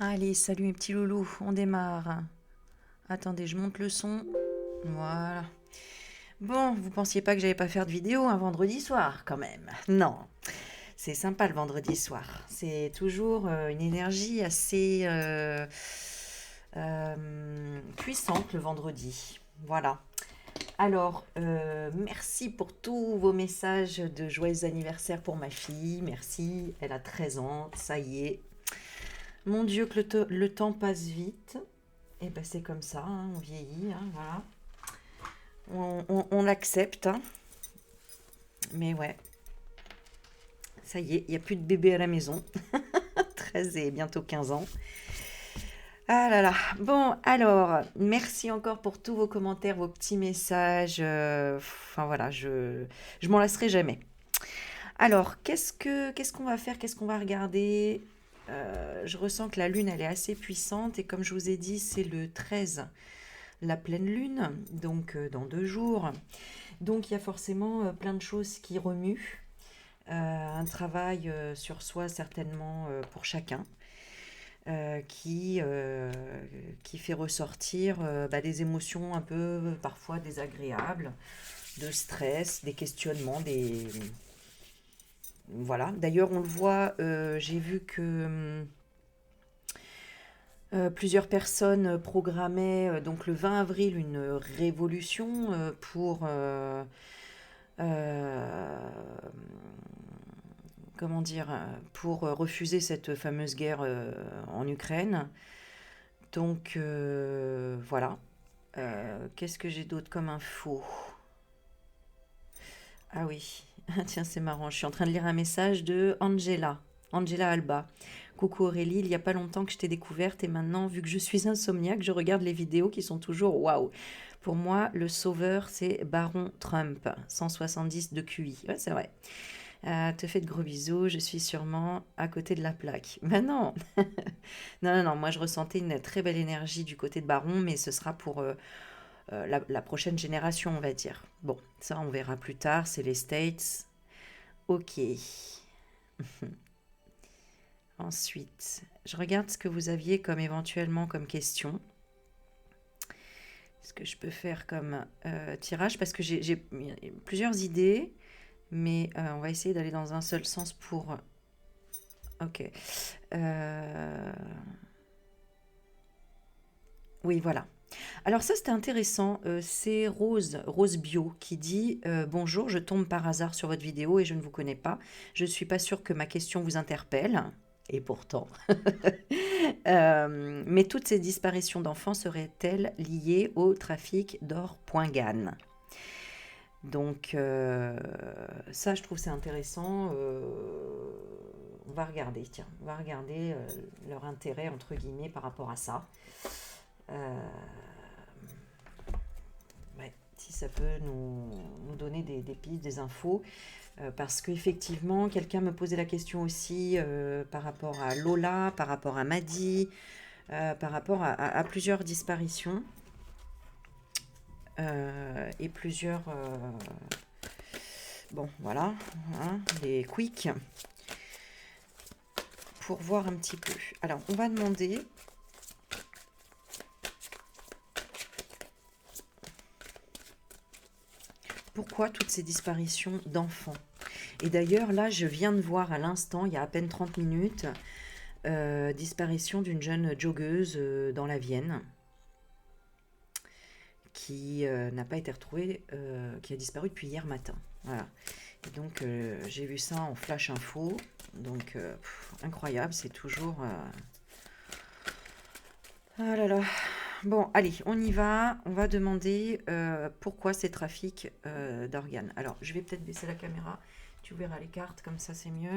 Allez, salut mes petits loulous, on démarre. Attendez, je monte le son. Voilà. Bon, vous pensiez pas que j'allais pas faire de vidéo un vendredi soir, quand même. Non, c'est sympa le vendredi soir. C'est toujours une énergie assez puissante le vendredi. Voilà. Alors, merci pour tous vos messages de joyeux anniversaire pour ma fille. Merci, elle a 13 ans, ça y est. Mon Dieu, que le temps passe vite. Et ben c'est comme ça, hein, on vieillit, hein, voilà. On l'accepte, hein. Mais ouais, ça y est, il n'y a plus de bébé à la maison. 13 et bientôt 15 ans. Ah là là. Bon, alors, merci encore pour tous vos commentaires, vos petits messages. Enfin voilà, je m'en lasserai jamais. Alors, qu'est-ce qu'on va faire? Qu'est-ce qu'on va regarder? Je ressens que la lune, elle est assez puissante. Et comme je vous ai dit, c'est le 13, la pleine lune, donc dans 2 jours. Donc il y a forcément plein de choses qui remuent. Un travail sur soi certainement pour chacun, qui fait ressortir des émotions un peu parfois désagréables, de stress, des questionnements, des... Voilà. D'ailleurs, on le voit, j'ai vu que plusieurs personnes programmaient donc le 20 avril une révolution pour euh, comment dire, pour refuser cette fameuse guerre en Ukraine. Donc voilà. Qu'est-ce que j'ai d'autre comme info? Ah oui, tiens, c'est marrant. Je suis en train de lire un message de Angela. Angela Alba. Coucou Aurélie, il n'y a pas longtemps que je t'ai découverte et maintenant, vu que je suis insomniaque, je regarde les vidéos qui sont toujours waouh. Pour moi, le sauveur, c'est Baron Trump, 170 de QI. Ouais, c'est vrai. Te fais de gros bisous, je suis sûrement à côté de la plaque. Ben non. Non, non, non, moi je ressentais une très belle énergie du côté de Baron, mais ce sera pour la prochaine génération, on va dire. Bon, ça on verra plus tard, c'est les States. Ok. Ensuite, je regarde ce que vous aviez comme éventuellement comme question. Ce que je peux faire comme tirage, parce que j'ai plusieurs idées, mais on va essayer d'aller dans un seul sens pour... Ok. Euh, Oui, voilà. Alors ça, c'était intéressant. C'est Rose, Rose Bio, qui dit bonjour, je tombe par hasard sur votre vidéo et je ne vous connais pas. Je ne suis pas sûre que ma question vous interpelle. Et pourtant. Mais toutes ces disparitions d'enfants seraient-elles liées au trafic d'or.gan? Donc ça, je trouve c'est intéressant. On va regarder, tiens, on va regarder leur intérêt entre guillemets par rapport à ça. Euh, ouais, si ça peut nous donner des pistes, des infos. Parce qu'effectivement, quelqu'un me posait la question aussi par rapport à Lola, par rapport à Maddy, par rapport à plusieurs disparitions et plusieurs... bon, voilà, hein, les quicks, pour voir un petit peu. Alors, on va demander... Pourquoi toutes ces disparitions d'enfants? Et d'ailleurs, là, je viens de voir à l'instant, il y a à peine 30 minutes, disparition d'une jeune joggeuse dans la Vienne qui n'a pas été retrouvée, qui a disparu depuis hier matin. Voilà. Et donc, j'ai vu ça en flash info. Donc, incroyable, c'est toujours... Ah là là. Bon, allez, on y va. On va demander pourquoi ces trafics d'organes. Alors, je vais peut-être baisser la caméra. Tu verras les cartes, comme ça c'est mieux.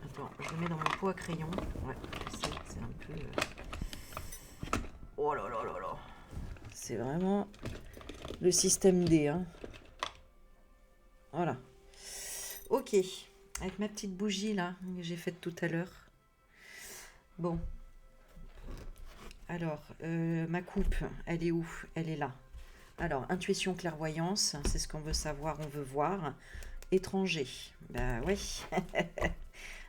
Attends, je le mets dans mon pot à crayon. Ouais, je sais, c'est un peu... Oh là là là là. C'est vraiment le système D, hein. Voilà. Ok. Avec ma petite bougie là, que j'ai faite tout à l'heure. Bon. Alors, ma coupe, elle est où? Elle est là. Alors, intuition, clairvoyance, c'est ce qu'on veut savoir, on veut voir. Étranger. Bah oui.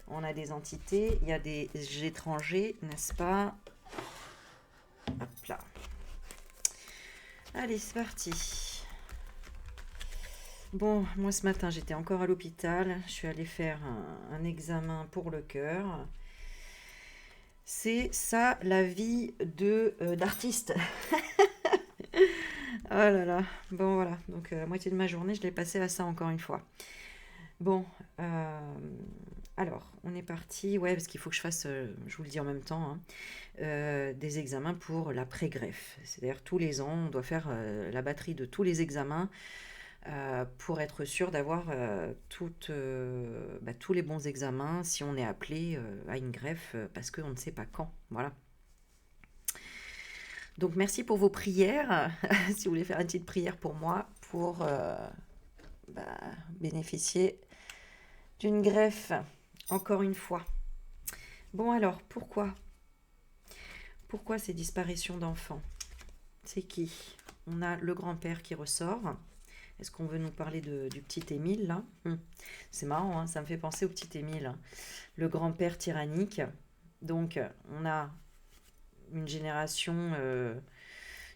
On a des entités, il y a des étrangers, n'est-ce pas? Hop là. Allez, c'est parti. Bon, moi ce matin, j'étais encore à l'hôpital. Je suis allée faire un examen pour le cœur. C'est ça, la vie d'artiste. Oh là là. Bon, voilà. Donc, la moitié de ma journée, je l'ai passée à ça encore une fois. Bon, alors, on est parti. Ouais, parce qu'il faut que je fasse, je vous le dis en même temps, hein, des examens pour la pré-greffe. C'est-à-dire, tous les ans, on doit faire la batterie de tous les examens pour être sûr d'avoir tous les bons examens si on est appelé à une greffe parce qu'on ne sait pas quand. Voilà. Donc merci pour vos prières. Si vous voulez faire une petite prière pour moi, pour bénéficier d'une greffe, encore une fois. Bon alors, pourquoi ces disparitions d'enfants? C'est qui? On a le grand-père qui ressort. Est-ce qu'on veut nous parler du petit Émile, là? C'est marrant, hein, ça me fait penser au petit Émile, hein. Le grand-père tyrannique. Donc, on a une génération,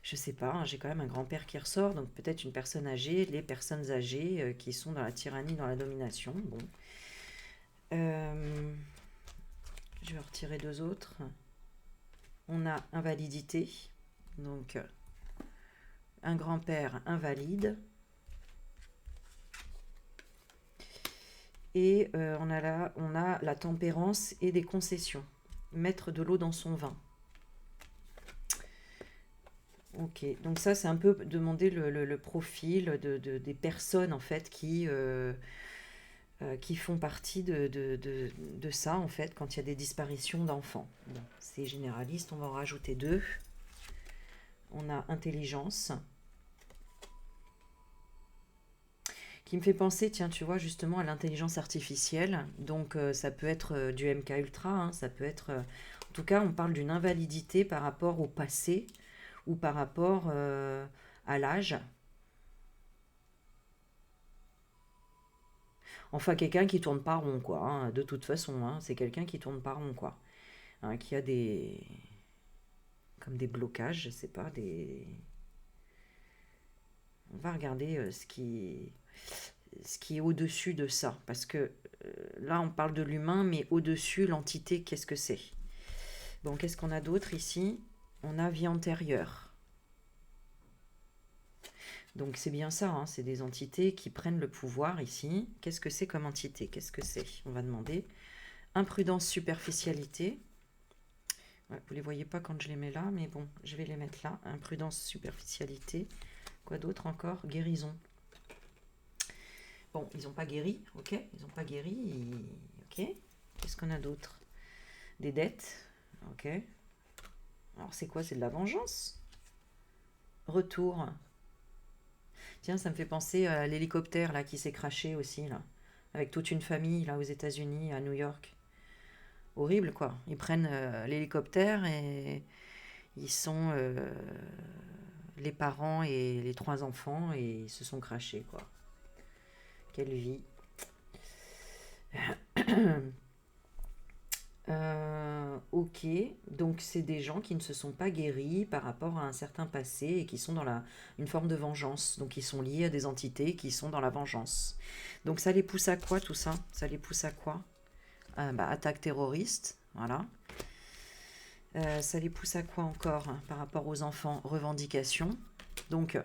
je sais pas, hein, j'ai quand même un grand-père qui ressort, donc peut-être une personne âgée, les personnes âgées qui sont dans la tyrannie, dans la domination. Bon. Je vais retirer deux autres. On a invalidité, donc un grand-père invalide. Et on a la tempérance et des concessions. Mettre de l'eau dans son vin. Ok, donc ça c'est un peu demander le profil des personnes en fait qui font partie de ça en fait quand il y a des disparitions d'enfants. Bon, c'est généraliste, on va en rajouter deux. On a intelligence. Qui me fait penser, tiens, tu vois, justement à l'intelligence artificielle. Donc, ça peut être du MK Ultra, hein, ça peut être... en tout cas, on parle d'une invalidité par rapport au passé ou par rapport à l'âge. Enfin, quelqu'un qui tourne pas rond, quoi, hein, de toute façon, hein, c'est quelqu'un qui tourne pas rond, quoi. Hein, qui a des... comme des blocages, je sais pas, des... On va regarder ce qui est au-dessus de ça. Parce que là, on parle de l'humain, mais au-dessus, l'entité, qu'est-ce que c'est? Bon, qu'est-ce qu'on a d'autre ici? On a vie antérieure. Donc, c'est bien ça, hein, c'est des entités qui prennent le pouvoir ici. Qu'est-ce que c'est comme entité? Qu'est-ce que c'est? On va demander. Imprudence, superficialité. Ouais, vous ne les voyez pas quand je les mets là, mais bon, je vais les mettre là. Imprudence, superficialité. Quoi d'autre encore? Guérison. Bon, ils n'ont pas guéri, ok? Ils n'ont pas guéri, ok? Qu'est-ce qu'on a d'autre? Des dettes, ok? Alors, c'est quoi? C'est de la vengeance? Retour. Tiens, ça me fait penser à l'hélicoptère, là, qui s'est crashé aussi, là. Avec toute une famille, là, aux États-Unis, à New York. Horrible, quoi. Ils prennent l'hélicoptère et ils sont les parents et les trois enfants et ils se sont crashés, quoi. Quelle vie. Ok, donc c'est des gens qui ne se sont pas guéris par rapport à un certain passé et qui sont dans une forme de vengeance. Donc ils sont liés à des entités qui sont dans la vengeance. Donc ça les pousse à quoi tout ça? Ça les pousse à quoi? Attaque terroriste, voilà. Ça les pousse à quoi encore hein, par rapport aux enfants? Revendication. Donc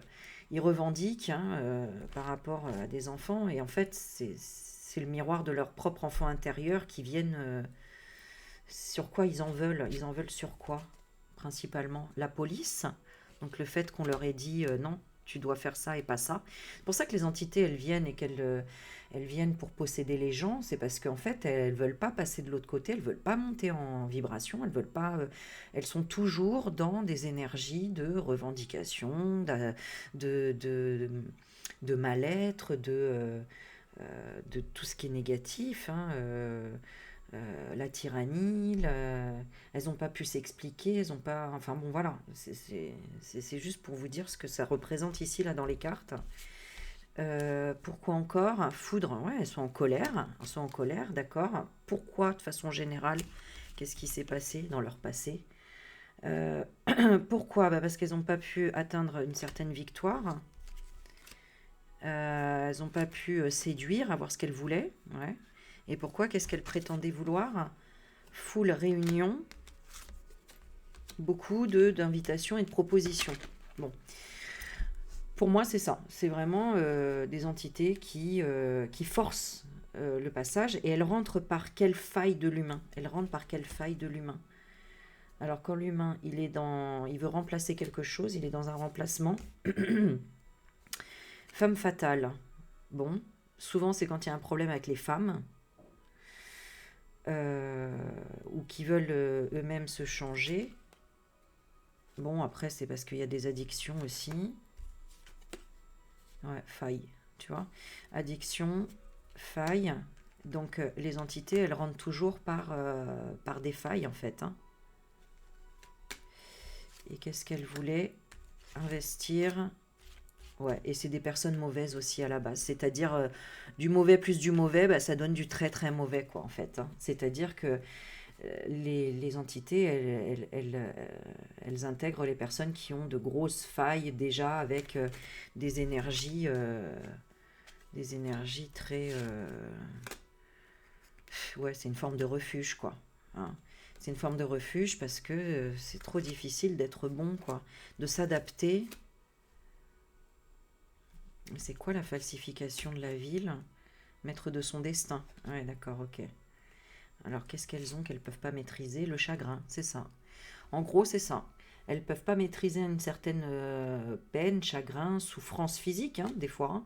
ils revendiquent hein, par rapport à des enfants et en fait c'est le miroir de leur propre enfant intérieur qui viennent... sur quoi ils en veulent? Ils en veulent sur quoi? Principalement la police. Donc le fait qu'on leur ait dit non, tu dois faire ça et pas ça. C'est pour ça que les entités, elles viennent et elles viennent pour posséder les gens. C'est parce qu'en fait, elles veulent pas passer de l'autre côté, elles veulent pas monter en vibration, elles veulent pas... elles sont toujours dans des énergies de revendication, de mal-être, de tout ce qui est négatif, hein, la tyrannie, elles n'ont pas pu s'expliquer, elles ont pas... Enfin bon, voilà, c'est juste pour vous dire ce que ça représente ici, là, dans les cartes. Pourquoi encore? Foudre, ouais, elles sont en colère. Elles sont en colère, d'accord. Pourquoi, de façon générale? Qu'est-ce qui s'est passé dans leur passé? Euh, Pourquoi? Bah, parce qu'elles n'ont pas pu atteindre une certaine victoire. Elles n'ont pas pu séduire, avoir ce qu'elles voulaient. Ouais. Et pourquoi? Qu'est-ce qu'elles prétendaient vouloir? Foule réunion, beaucoup d'invitations et de propositions. Bon, pour moi, c'est ça. C'est vraiment des entités qui forcent le passage et elles rentrent par quelle faille de l'humain? Elles rentrent par quelle faille de l'humain? Alors quand l'humain, il veut remplacer quelque chose, il est dans un remplacement. Femme fatale. Bon, souvent c'est quand il y a un problème avec les femmes euh, ou qui veulent eux-mêmes se changer. Bon, après c'est parce qu'il y a des addictions aussi. Ouais, faille, tu vois. Addiction, faille. Donc les entités, elles rentrent toujours par des failles en fait, hein. Et qu'est-ce qu'elles voulaient? Investir. Ouais, et c'est des personnes mauvaises aussi à la base. C'est-à-dire, du mauvais plus du mauvais, bah, ça donne du très très mauvais, quoi, en fait, hein. C'est-à-dire que les entités, elles intègrent les personnes qui ont de grosses failles déjà avec des énergies, euh, des énergies très... ouais, c'est une forme de refuge, quoi, hein. C'est une forme de refuge parce que c'est trop difficile d'être bon, quoi, de s'adapter. C'est quoi la falsification de la ville? Maître de son destin. Ouais, d'accord, ok. Alors, qu'est-ce qu'elles ont qu'elles peuvent pas maîtriser? Le chagrin, c'est ça. En gros, c'est ça. Elles peuvent pas maîtriser une certaine peine, chagrin, souffrance physique, hein, des fois,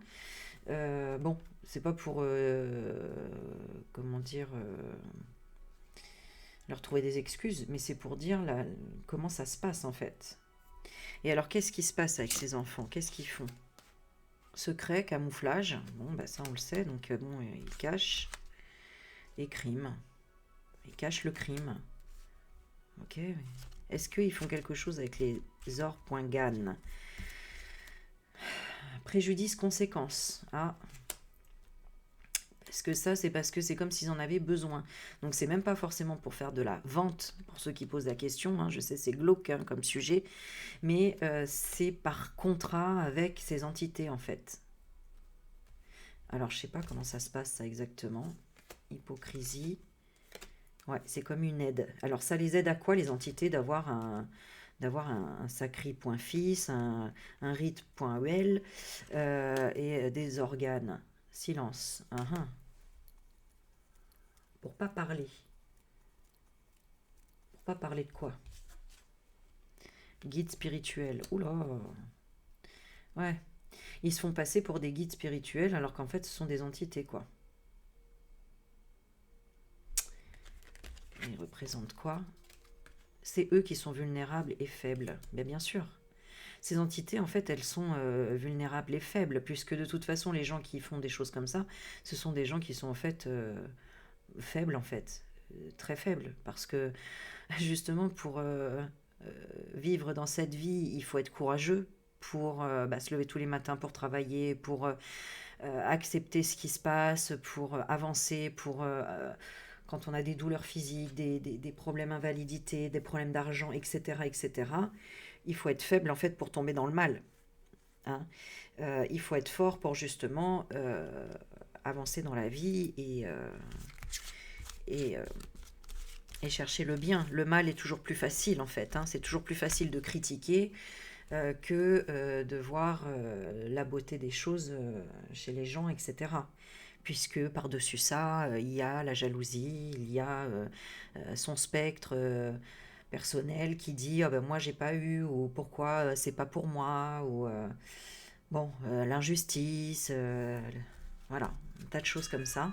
hein. Bon, c'est pas pour, comment dire, leur trouver des excuses, mais c'est pour dire comment ça se passe en fait. Et alors, qu'est-ce qui se passe avec ces enfants? Qu'est-ce qu'ils font? Secret, camouflage, bon, bah ça on le sait, donc bon, ils cachent les crimes. Ils cachent le crime. Ok. Est-ce qu'ils font quelque chose avec les or.gan? Préjudice, conséquence. Ah, parce que ça, c'est parce que c'est comme s'ils en avaient besoin. Donc, c'est même pas forcément pour faire de la vente, pour ceux qui posent la question, hein. Je sais, c'est glauque, hein, comme sujet, mais c'est par contrat avec ces entités, en fait. Alors, je sais pas comment ça se passe, ça exactement. Hypocrisie. Ouais, c'est comme une aide. Alors, ça les aide à quoi, les entités, d'avoir un sacri.fils, un rite.ul et des organes. Silence. Pour pas parler. Pour pas parler de quoi? Guide spirituel. Oula. Ouais. Ils se font passer pour des guides spirituels alors qu'en fait ce sont des entités, quoi. Ils représentent quoi? C'est eux qui sont vulnérables et faibles. Mais bien sûr. Ces entités, en fait, elles sont vulnérables et faibles, puisque de toute façon, les gens qui font des choses comme ça, ce sont des gens qui sont en fait faibles, en fait, très faibles, parce que justement, pour vivre dans cette vie, il faut être courageux pour se lever tous les matins pour travailler, pour accepter ce qui se passe, pour avancer, pour quand on a des douleurs physiques, des problèmes invalidité, des problèmes d'argent, etc., etc., il faut être faible en fait pour tomber dans le mal, hein. Il faut être fort pour justement avancer dans la vie et, et chercher le bien. Le mal est toujours plus facile en fait, hein. C'est toujours plus facile de critiquer que de voir la beauté des choses chez les gens, etc. Puisque par-dessus ça, il y a la jalousie, il y a son spectre personnel qui dit ah ben moi j'ai pas eu ou pourquoi c'est pas pour moi ou bon l'injustice, voilà, un tas de choses comme ça.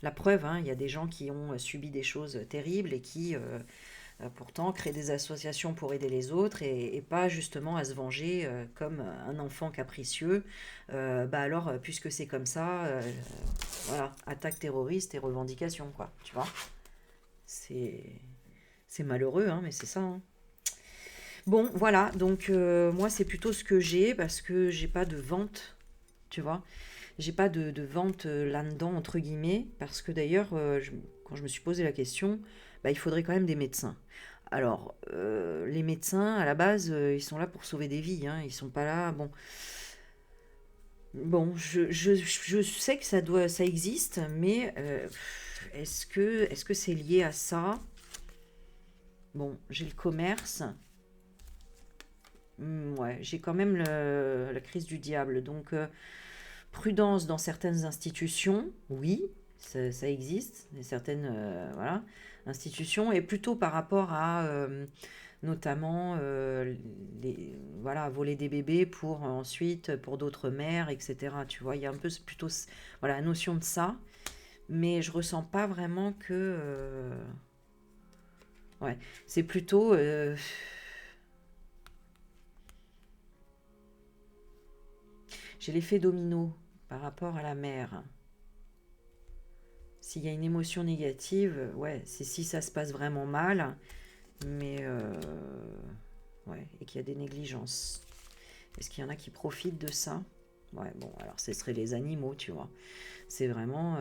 La preuve, hein, il y a des gens qui ont subi des choses terribles et qui pourtant créent des associations pour aider les autres et pas justement à se venger comme un enfant capricieux. Bah alors, puisque c'est comme ça, voilà, attaque terroriste et revendication, quoi, tu vois. C'est c'est malheureux, hein, mais c'est ça, hein. Bon, voilà, donc moi c'est plutôt ce que j'ai parce que j'ai pas de vente tu vois. J'ai pas de vente là-dedans, entre guillemets, parce que d'ailleurs, quand je me suis posé la question, bah, il faudrait quand même des médecins. Alors, les médecins, à la base, ils sont là pour sauver des vies, hein, ils sont pas là. Bon, je sais que ça existe, mais est-ce que c'est lié à ça? Bon, j'ai le commerce. Ouais, j'ai quand même la crise du diable. Donc, prudence dans certaines institutions, oui, ça existe, certaines voilà, institutions, et plutôt par rapport à notamment voilà, voler des bébés pour ensuite, pour d'autres mères, etc. Tu vois, il y a un peu plutôt voilà, la notion de ça, mais je ressens pas vraiment que... ouais, c'est plutôt... j'ai l'effet domino par rapport à la mère. S'il y a une émotion négative, ouais, c'est si ça se passe vraiment mal, mais ouais, et qu'il y a des négligences. Est-ce qu'il y en a qui profitent de ça? Ouais, bon, alors ce serait les animaux, tu vois. C'est vraiment...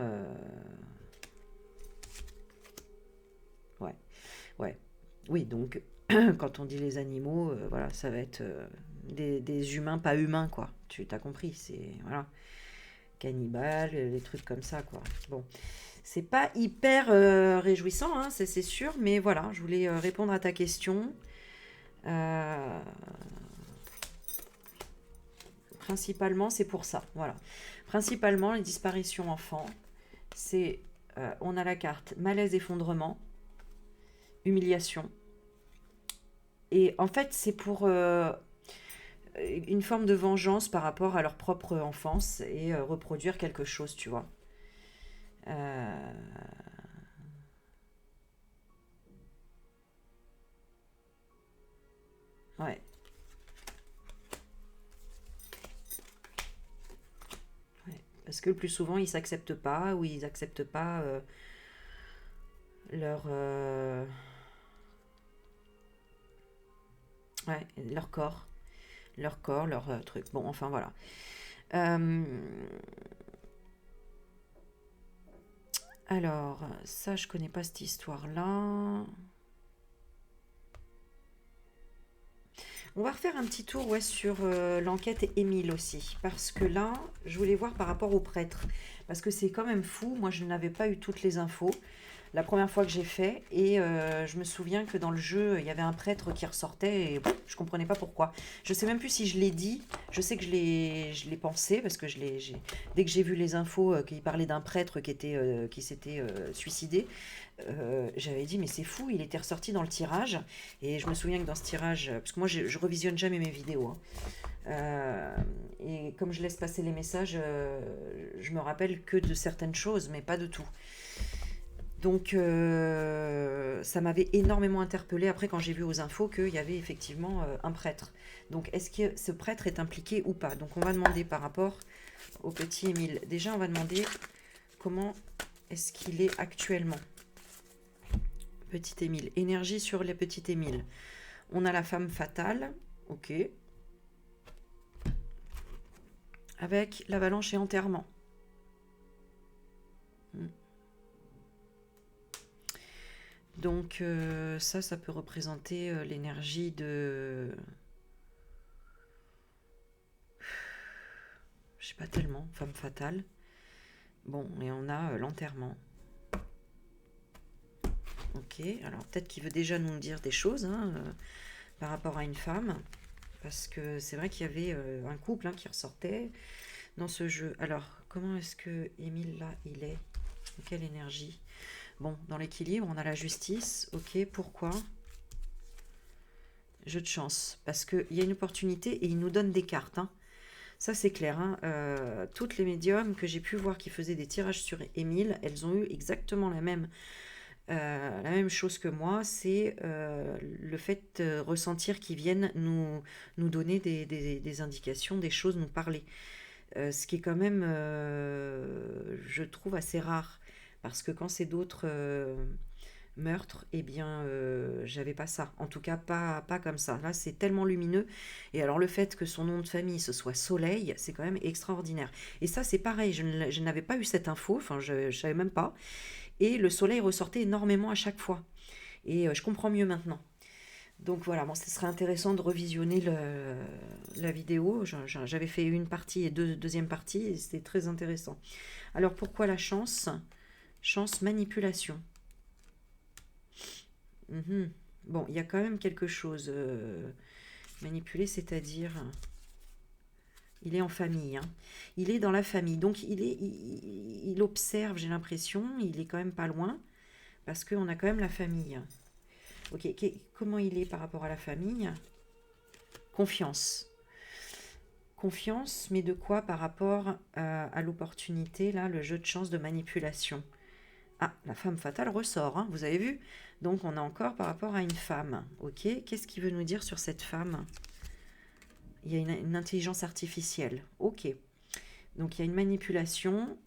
ouais, ouais. Oui, donc, quand on dit les animaux, voilà, ça va être des humains pas humains, quoi. Tu t'as compris, c'est... Voilà. Cannibales, des trucs comme ça, quoi. Bon. C'est pas hyper réjouissant, hein, c'est sûr, mais voilà, je voulais répondre à ta question. Euh, Principalement, c'est pour ça, voilà. Principalement, les disparitions enfants, c'est... on a la carte malaise, effondrement, humiliation. Et en fait, c'est pour une forme de vengeance par rapport à leur propre enfance et reproduire quelque chose, tu vois. Euh, ouais, ouais. Parce que le plus souvent, ils s'acceptent pas ou ils acceptent pas leur, ouais, leur corps, leur truc. Bon, enfin voilà. Euh, alors, ça, je connais pas cette histoire-là. On va refaire un petit tour, ouais, sur l'enquête Émile aussi, parce que là, je voulais voir par rapport au prêtre, parce que c'est quand même fou. Moi, je n'avais pas eu toutes les infos la première fois que j'ai fait, et je me souviens que dans le jeu, il y avait un prêtre qui ressortait, et je comprenais pas pourquoi. Je sais même plus si je l'ai dit. Je sais que je l'ai pensé, parce que dès que j'ai vu les infos qu'il parlait d'un prêtre qui s'était suicidé, j'avais dit mais c'est fou, il était ressorti dans le tirage. Et je me souviens que dans ce tirage, parce que moi je revisionne jamais mes vidéos, hein. Euh, et comme je laisse passer les messages, je me rappelle que de certaines choses, mais pas de tout. Donc ça m'avait énormément interpellée après quand j'ai vu aux infos qu'il y avait effectivement un prêtre. Donc est-ce que ce prêtre est impliqué ou pas? Donc on va demander par rapport au petit Émile. Déjà on va demander comment est-ce qu'il est actuellement. Petit Émile. Énergie sur les petits Émile. On a la femme fatale. Ok. Avec l'avalanche et enterrement. Donc ça peut représenter l'énergie de... Je sais pas tellement, femme fatale. Bon, et on a l'enterrement. Ok, alors peut-être qu'il veut déjà nous dire des choses, hein, par rapport à une femme. Parce que c'est vrai qu'il y avait un couple, hein, qui ressortait dans ce jeu. Alors, comment est-ce que Émile, là, il est? Quelle énergie? Bon, dans l'équilibre, on a la justice. Ok, pourquoi? Jeu de chance. Parce qu'il y a une opportunité et il nous donne des cartes, hein. Ça, c'est clair, hein. Toutes les médiums que j'ai pu voir qui faisaient des tirages sur Émile, elles ont eu exactement la même chose que moi. C'est le fait de ressentir qu'ils viennent nous donner des indications, des choses, nous parler. Ce qui est quand même, je trouve, assez rare. Parce que quand c'est d'autres Meurtre, eh bien, j'avais pas ça. En tout cas, pas comme ça. Là, c'est tellement lumineux. Et alors, le fait que son nom de famille, ce soit Soleil, c'est quand même extraordinaire. Et ça, c'est pareil, je n'avais pas eu cette info, enfin, je savais même pas. Et le soleil ressortait énormément à chaque fois. Et je comprends mieux maintenant. Donc voilà, bon, ce serait intéressant de revisionner la vidéo. J'avais fait une partie et deuxième partie, et c'était très intéressant. Alors, pourquoi la chance? Chance, manipulation. Mhm. Bon, il y a quand même quelque chose. Manipuler, c'est-à-dire... Il est en famille, hein. Il est dans la famille. Donc, il observe, j'ai l'impression. Il est quand même pas loin. Parce qu'on a quand même la famille. Ok, comment il est par rapport à la famille? Confiance. Confiance, mais de quoi par rapport à l'opportunité, là, le jeu de chance de manipulation? Ah, la femme fatale ressort, hein, vous avez vu? Donc on a encore par rapport à une femme. Ok, qu'est-ce qu'il veut nous dire sur cette femme? Il y a une intelligence artificielle. Ok, donc il y a une manipulation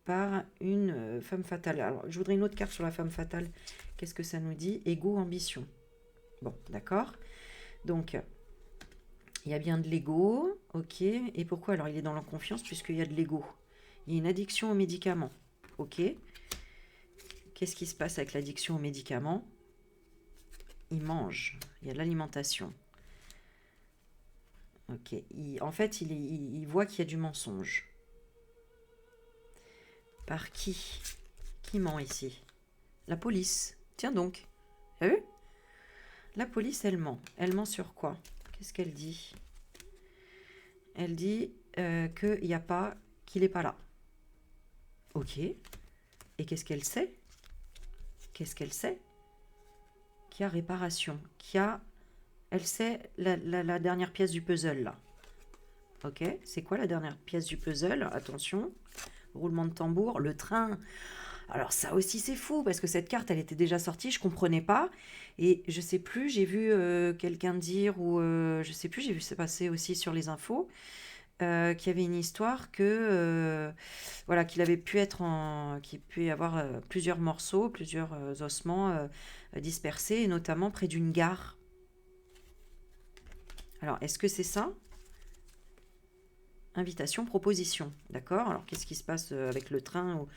par une femme fatale. Alors je voudrais une autre carte sur la femme fatale. Qu'est-ce que ça nous dit? Ego, ambition. Bon, d'accord. Donc il y a bien de l'ego. Ok, et pourquoi alors il est dans la confiance puisqu'il y a de l'ego? Il y a une addiction aux médicaments. Ok. Qu'est-ce qui se passe avec l'addiction aux médicaments? Il mange. Il y a de l'alimentation. Ok. En fait, il voit qu'il y a du mensonge. Par qui? Qui ment ici? La police. Tiens donc. T'as vu? La police, elle ment. Elle ment sur quoi? Qu'est-ce qu'elle dit? Elle dit qu'il n'y a pas, qu'il n'est pas là. Ok. Et qu'est-ce qu'elle sait? Qu'est-ce qu'elle sait? Qu'il y a réparation. Qu'il y a... Elle sait la dernière pièce du puzzle, là. Ok. C'est quoi la dernière pièce du puzzle? Attention. Roulement de tambour. Le train. Alors ça aussi c'est fou parce que cette carte elle était déjà sortie, je comprenais pas et je sais plus, j'ai vu quelqu'un dire ou je sais plus, j'ai vu ça passer aussi sur les infos qu'il y avait une histoire que voilà qu'il avait pu être qu'il peut y avoir plusieurs morceaux, plusieurs ossements dispersés et notamment près d'une gare. Alors est-ce que c'est ça? Invitation, proposition, d'accord. Alors qu'est-ce qui se passe avec le train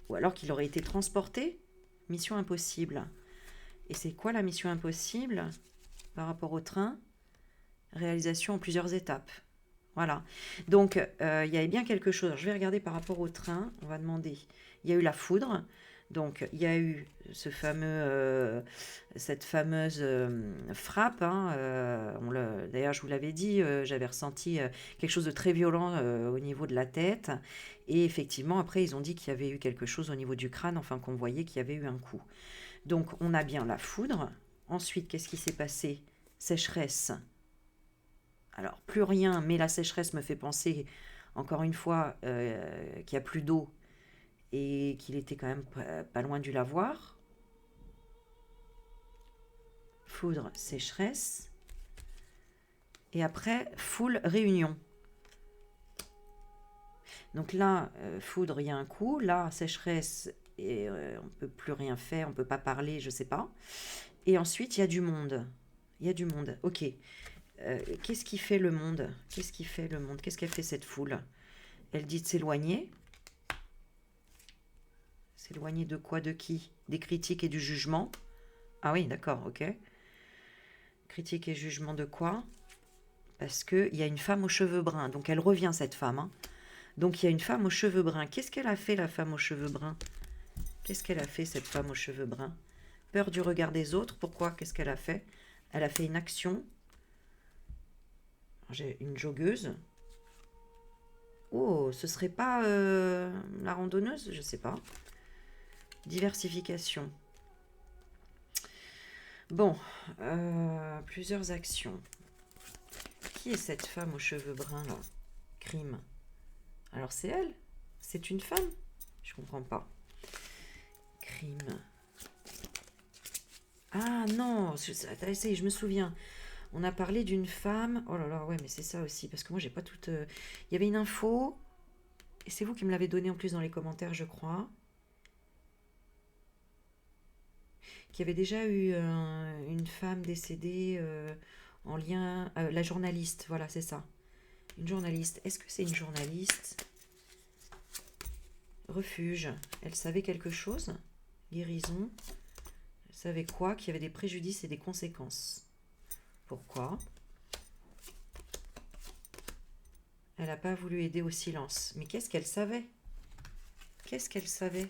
ou alors qu'il aurait été transporté? Mission impossible. Et c'est quoi la mission impossible par rapport au train? Réalisation en plusieurs étapes. Voilà. Donc, il y avait bien quelque chose. Alors, je vais regarder par rapport au train. On va demander. Il y a eu la foudre. Donc, il y a eu cette fameuse frappe, hein, d'ailleurs, je vous l'avais dit, j'avais ressenti quelque chose de très violent au niveau de la tête. Et effectivement, après, ils ont dit qu'il y avait eu quelque chose au niveau du crâne, enfin qu'on voyait qu'il y avait eu un coup. Donc, on a bien la foudre. Ensuite, qu'est-ce qui s'est passé? Sécheresse. Alors, plus rien, mais la sécheresse me fait penser, encore une fois, qu'il n'y a plus d'eau et qu'il était quand même pas loin du lavoir. Foudre, sécheresse. Et après, foule, réunion. Donc là, foudre, il y a un coup. Là, sécheresse, et on ne peut plus rien faire, on ne peut pas parler, je ne sais pas. Et ensuite, il y a du monde. Il y a du monde. Ok. Qu'est-ce qui fait le monde? Qu'est-ce qui fait le monde? Qu'est-ce qu'elle fait cette foule? Elle dit de s'éloigner. S'éloigner de quoi? De qui? Des critiques et du jugement. Ah oui, d'accord, ok. Critique et jugement de quoi? Parce qu'il y a une femme aux cheveux bruns. Donc elle revient, cette femme, hein. Donc il y a une femme aux cheveux bruns. Qu'est-ce qu'elle a fait, la femme aux cheveux bruns? Qu'est-ce qu'elle a fait, cette femme aux cheveux bruns? Peur du regard des autres. Pourquoi? Qu'est-ce qu'elle a fait? Elle a fait une action. J'ai une joggeuse. Oh, ce serait pas la randonneuse? Je sais pas. Diversification. Bon, plusieurs actions. Qui est cette femme aux cheveux bruns là? Crime. Alors c'est elle? C'est une femme? Je comprends pas. Crime. Ah non, ça y est, je me souviens. On a parlé d'une femme. Oh là là, ouais, mais c'est ça aussi. Parce que moi, j'ai pas toute. Il y avait une info. Et c'est vous qui me l'avez donnée en plus dans les commentaires, je crois. qu'il y avait déjà eu une femme décédée en lien... la journaliste, voilà, c'est ça. Une journaliste. Est-ce que c'est une journaliste? Refuge. Elle savait quelque chose? Guérison. Elle savait quoi? Qu'il y avait des préjudices et des conséquences. Pourquoi? Elle n'a pas voulu aider au silence. Mais qu'est-ce qu'elle savait? Qu'est-ce qu'elle savait?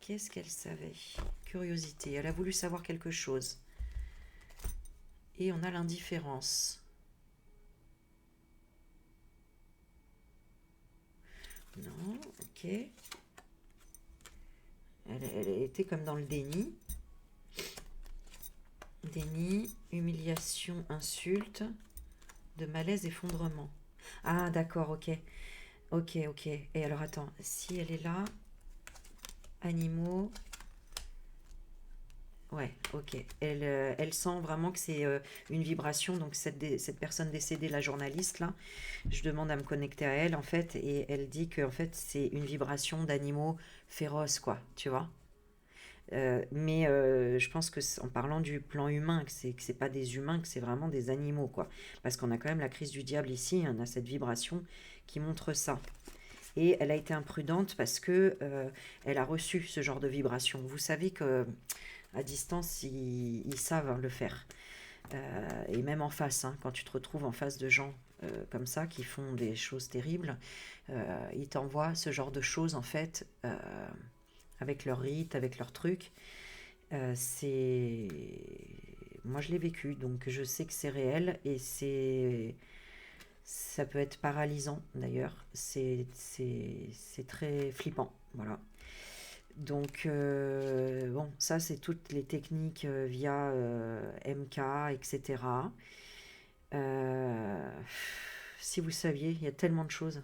Qu'est-ce qu'elle savait? Curiosité. Elle a voulu savoir quelque chose. Et on a l'indifférence. Non, ok. Elle était comme dans le déni. Déni, humiliation, insulte, de malaise, effondrement. Ah, d'accord, ok. Ok, ok. Et alors, attends, si elle est là, animaux... Ouais, ok. Elle sent vraiment que c'est une vibration. Donc, cette personne décédée, la journaliste, là, je demande à me connecter à elle, en fait, et elle dit que, en fait, c'est une vibration d'animaux féroces, quoi, tu vois. Mais je pense que en parlant du plan humain, que c'est pas des humains, que c'est vraiment des animaux, quoi. Parce qu'on a quand même la crise du diable ici, on a cette vibration qui montre ça. Et elle a été imprudente parce que elle a reçu ce genre de vibration. Vous savez que à distance, ils savent le faire. Et même en face, hein, quand tu te retrouves en face de gens comme ça, qui font des choses terribles, ils t'envoient ce genre de choses, en fait, avec leurs rites, avec leurs trucs. C'est... Moi, je l'ai vécu, donc je sais que c'est réel et ça peut être paralysant, d'ailleurs. C'est très flippant, voilà. Donc, bon, ça, c'est toutes les techniques via MK, etc. Euh, Si vous saviez, il y a tellement de choses.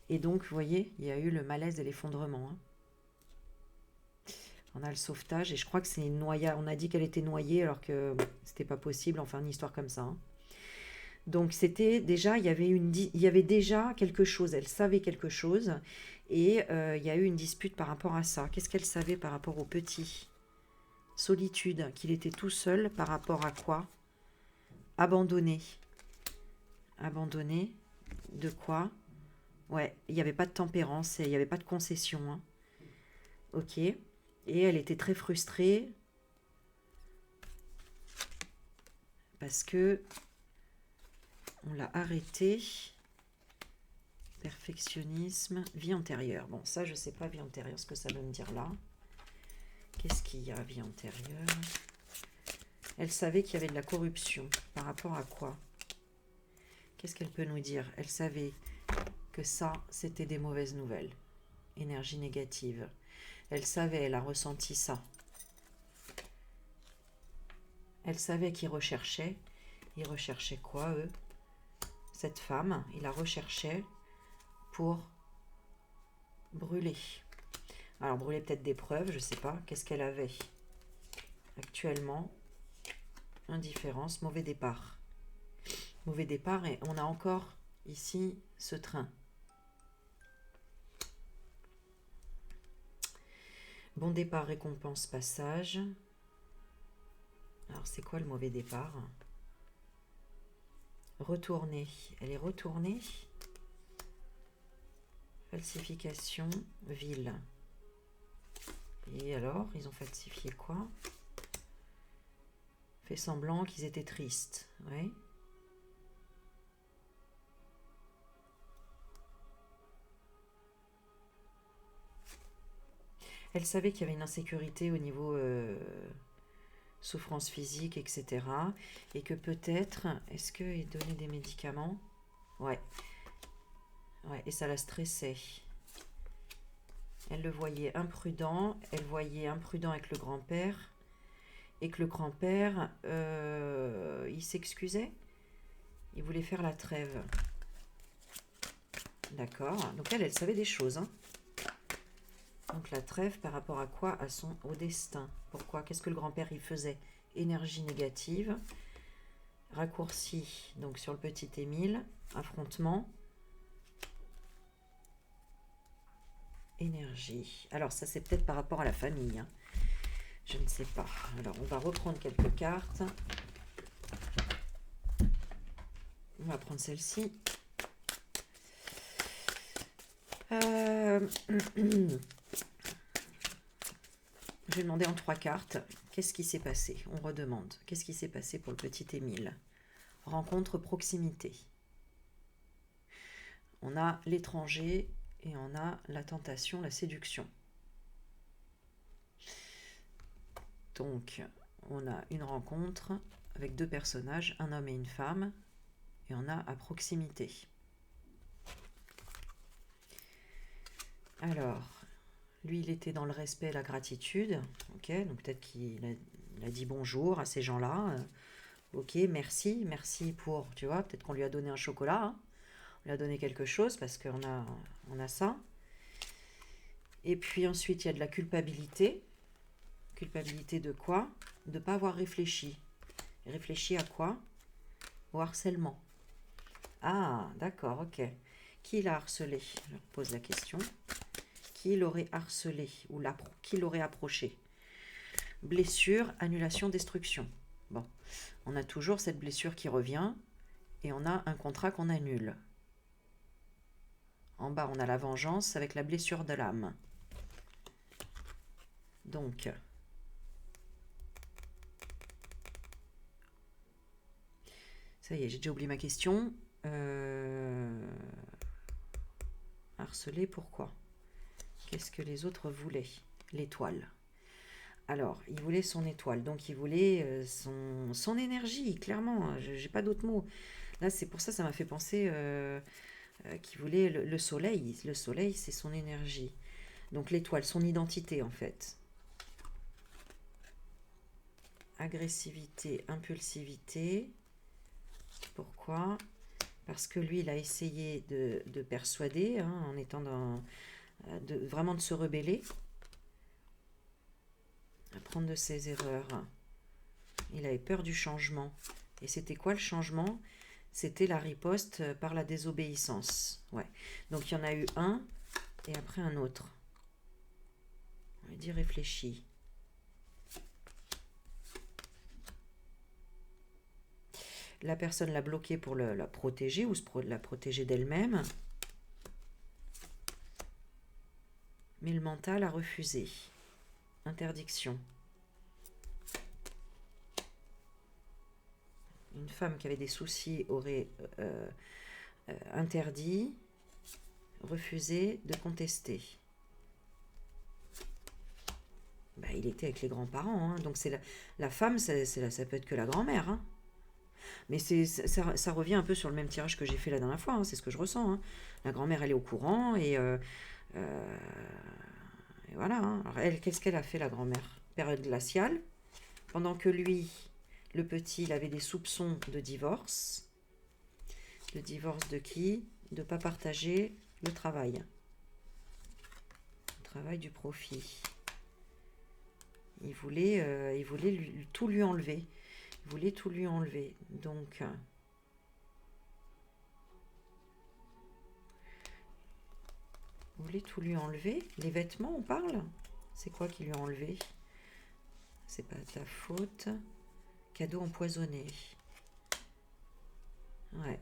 Et donc, vous voyez, il y a eu le malaise et l'effondrement. Hein. On a le sauvetage et je crois que c'est une noyade. On a dit qu'elle était noyée alors que bon, c'était pas possible. Enfin, une histoire comme ça. Hein. Donc c'était déjà, il y avait déjà quelque chose. Elle savait quelque chose et il y a eu une dispute par rapport à ça. Qu'est-ce qu'elle savait par rapport au petit? Solitude, qu'il était tout seul par rapport à quoi? Abandonné. Abandonné de quoi? Ouais, il n'y avait pas de tempérance et il n'y avait pas de concession. Hein. Ok. Et elle était très frustrée parce que on l'a arrêtée. Perfectionnisme, vie antérieure. Bon, ça, je sais pas, vie antérieure, ce que ça veut me dire là. Qu'est-ce qu'il y a, vie antérieure? Elle savait qu'il y avait de la corruption. Par rapport à quoi? Qu'est-ce qu'elle peut nous dire? Elle savait que ça, c'était des mauvaises nouvelles. Énergie négative. Elle savait, elle a ressenti ça. Elle savait qu'ils recherchaient. Ils recherchaient quoi, eux? Cette femme, ils la recherchaient pour brûler. Alors, brûler peut-être des preuves, je sais pas. Qu'est-ce qu'elle avait? Actuellement, indifférence, mauvais départ. Mauvais départ, et on a encore ici ce train. Bon départ, récompense, passage. Alors, c'est quoi le mauvais départ? Retourner. Elle est retournée. Falsification, ville. Et alors, ils ont falsifié quoi? Fait semblant qu'ils étaient tristes. Ouais. Elle savait qu'il y avait une insécurité au niveau souffrance physique, etc. Et que peut-être, est-ce qu'il donnait des médicaments? Ouais. Ouais, et ça la stressait. Elle le voyait imprudent, elle voyait imprudent avec le grand-père, et que le grand-père, il s'excusait, il voulait faire la trêve. D'accord, donc elle savait des choses. Hein. Donc la trêve par rapport à quoi? Au destin. Pourquoi? Qu'est-ce que le grand-père il faisait? Énergie négative, raccourci, donc sur le petit Émile, affrontement. énergie. Alors, ça, c'est peut-être par rapport à la famille, hein. Je ne sais pas. Alors, on va reprendre quelques cartes. On va prendre celle-ci. Je vais demander en 3 cartes. Qu'est-ce qui s'est passé? On redemande. Qu'est-ce qui s'est passé pour le petit Émile? Rencontre, proximité. On a l'étranger et on a la tentation, la séduction. Donc, on a une rencontre avec 2 personnages, un homme et une femme, et on a à proximité. Alors, lui, il était dans le respect et la gratitude. Ok, donc peut-être qu'il a dit bonjour à ces gens-là. Ok, merci pour, tu vois, peut-être qu'on lui a donné un chocolat, hein. On lui a donné quelque chose parce qu'on a ça. Et puis ensuite, il y a de la culpabilité. Culpabilité de quoi? De ne pas avoir réfléchi. Réfléchi à quoi? Au harcèlement. Ah, d'accord, ok. Qui l'a harcelé? Je pose la question. Qui l'aurait harcelé ou qui l'aurait approché? Blessure, annulation, destruction. Bon, on a toujours cette blessure qui revient et on a un contrat qu'on annule. En bas, on a la vengeance avec la blessure de l'âme. Donc, ça y est, j'ai déjà oublié ma question. Harceler, pourquoi? Qu'est-ce que les autres voulaient? L'étoile. Alors, il voulait son étoile, donc il voulait son énergie, clairement. Je n'ai pas d'autres mots. Là, c'est pour ça, ça m'a fait penser qu'il voulait le soleil. Le soleil, c'est son énergie. Donc l'étoile, son identité, en fait. Agressivité, impulsivité. Pourquoi? Parce que lui, il a essayé de persuader, hein, en étant vraiment de se rebeller. Apprendre de ses erreurs. Il avait peur du changement. Et c'était quoi le changement? C'était la riposte par la désobéissance. Ouais. Donc il y en a eu un et après un autre. On va dire réfléchi. La personne l'a bloqué pour la protéger ou la protéger d'elle-même. Mais le mental a refusé. Interdiction. Une femme qui avait des soucis aurait interdit, refusé de contester. Bah, il était avec les grands-parents, hein. Donc c'est la femme, ça peut être que la grand-mère, hein. Mais ça revient un peu sur le même tirage que j'ai fait la dernière fois, hein. C'est ce que je ressens, hein. La grand-mère, elle est au courant et voilà, hein. Alors elle, qu'est-ce qu'elle a fait, la grand-mère? Période glaciale. Pendant que lui, le petit, il avait des soupçons de divorce. Le divorce de qui? De ne pas partager le travail. Le travail du profit. Il voulait tout lui enlever. Il voulait tout lui enlever. Donc, il voulait tout lui enlever. Les vêtements, on parle? C'est quoi qui lui a enlevé? C'est pas ta faute. Cadeau empoisonné. Ouais.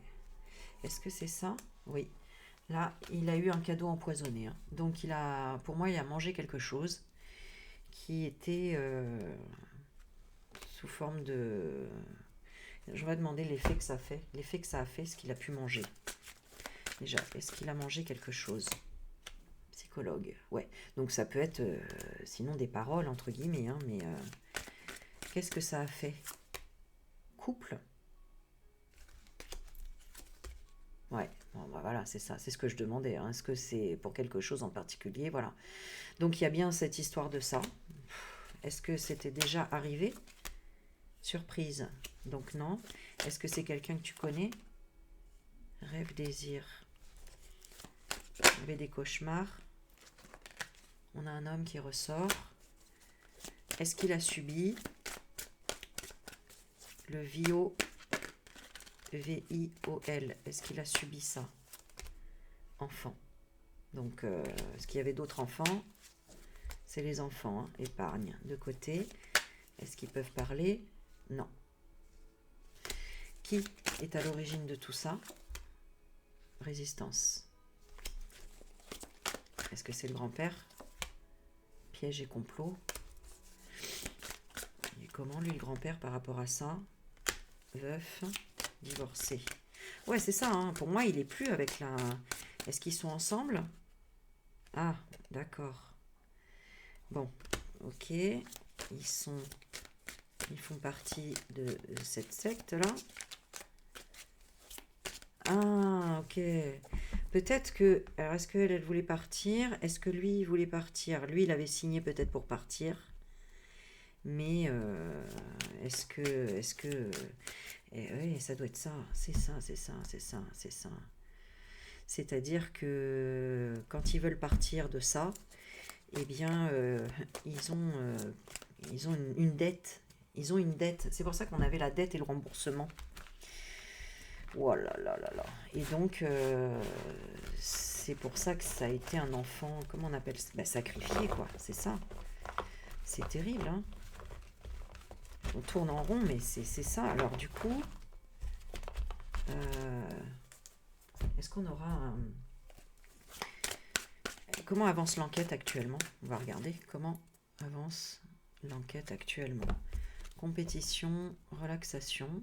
Est-ce que c'est ça? Oui. Là, il a eu un cadeau empoisonné, hein. Donc, pour moi, il a mangé quelque chose qui était sous forme de... Je vais demander l'effet que ça fait. L'effet que ça a fait, ce qu'il a pu manger. Déjà, est-ce qu'il a mangé quelque chose? Psychologue. Ouais. Donc, ça peut être, sinon, des paroles, entre guillemets, hein, mais qu'est-ce que ça a fait? Couple. Ouais, bon, bah voilà, c'est ça, c'est ce que je demandais, hein. Est-ce que c'est pour quelque chose en particulier? Voilà. Donc il y a bien cette histoire de ça. Est-ce que c'était déjà arrivé? Surprise. Donc non. Est-ce que c'est quelqu'un que tu connais? Rêve, désir. Il y avait des cauchemars. On a un homme qui ressort. Est-ce qu'il a subi le VIOL? VIOL. Est-ce qu'il a subi ça? Enfant. Donc, est-ce qu'il y avait d'autres enfants? C'est les enfants, hein. Épargne de côté. Est-ce qu'ils peuvent parler? Non. Qui est à l'origine de tout ça? Résistance. Est-ce que c'est le grand-père? Piège et complot. Et comment lui, le grand-père, par rapport à ça? Veuf, divorcé. Ouais, c'est ça, hein. Pour moi, il est plus avec la... Est-ce qu'ils sont ensemble? Ah, d'accord. Bon, ok. Ils font partie de cette secte-là. Ah, ok. Peut-être que... Alors, est-ce qu'elle voulait partir? Est-ce que lui, il voulait partir? Lui, il avait signé peut-être pour partir. Mais est-ce que... oui, ça doit être ça. C'est ça, c'est ça, c'est ça, c'est ça. C'est-à-dire que quand ils veulent partir de ça, eh bien, ils ont une dette. Ils ont une dette. C'est pour ça qu'on avait la dette et le remboursement. Oh là là là là. Et donc, c'est pour ça que ça a été un enfant, comment on appelle ça? Bah, sacrifié, quoi. C'est ça. C'est terrible, hein. On tourne en rond, mais c'est ça. Alors, du coup, est-ce qu'on aura un... Comment avance l'enquête actuellement? On va regarder comment avance l'enquête actuellement. Compétition, relaxation.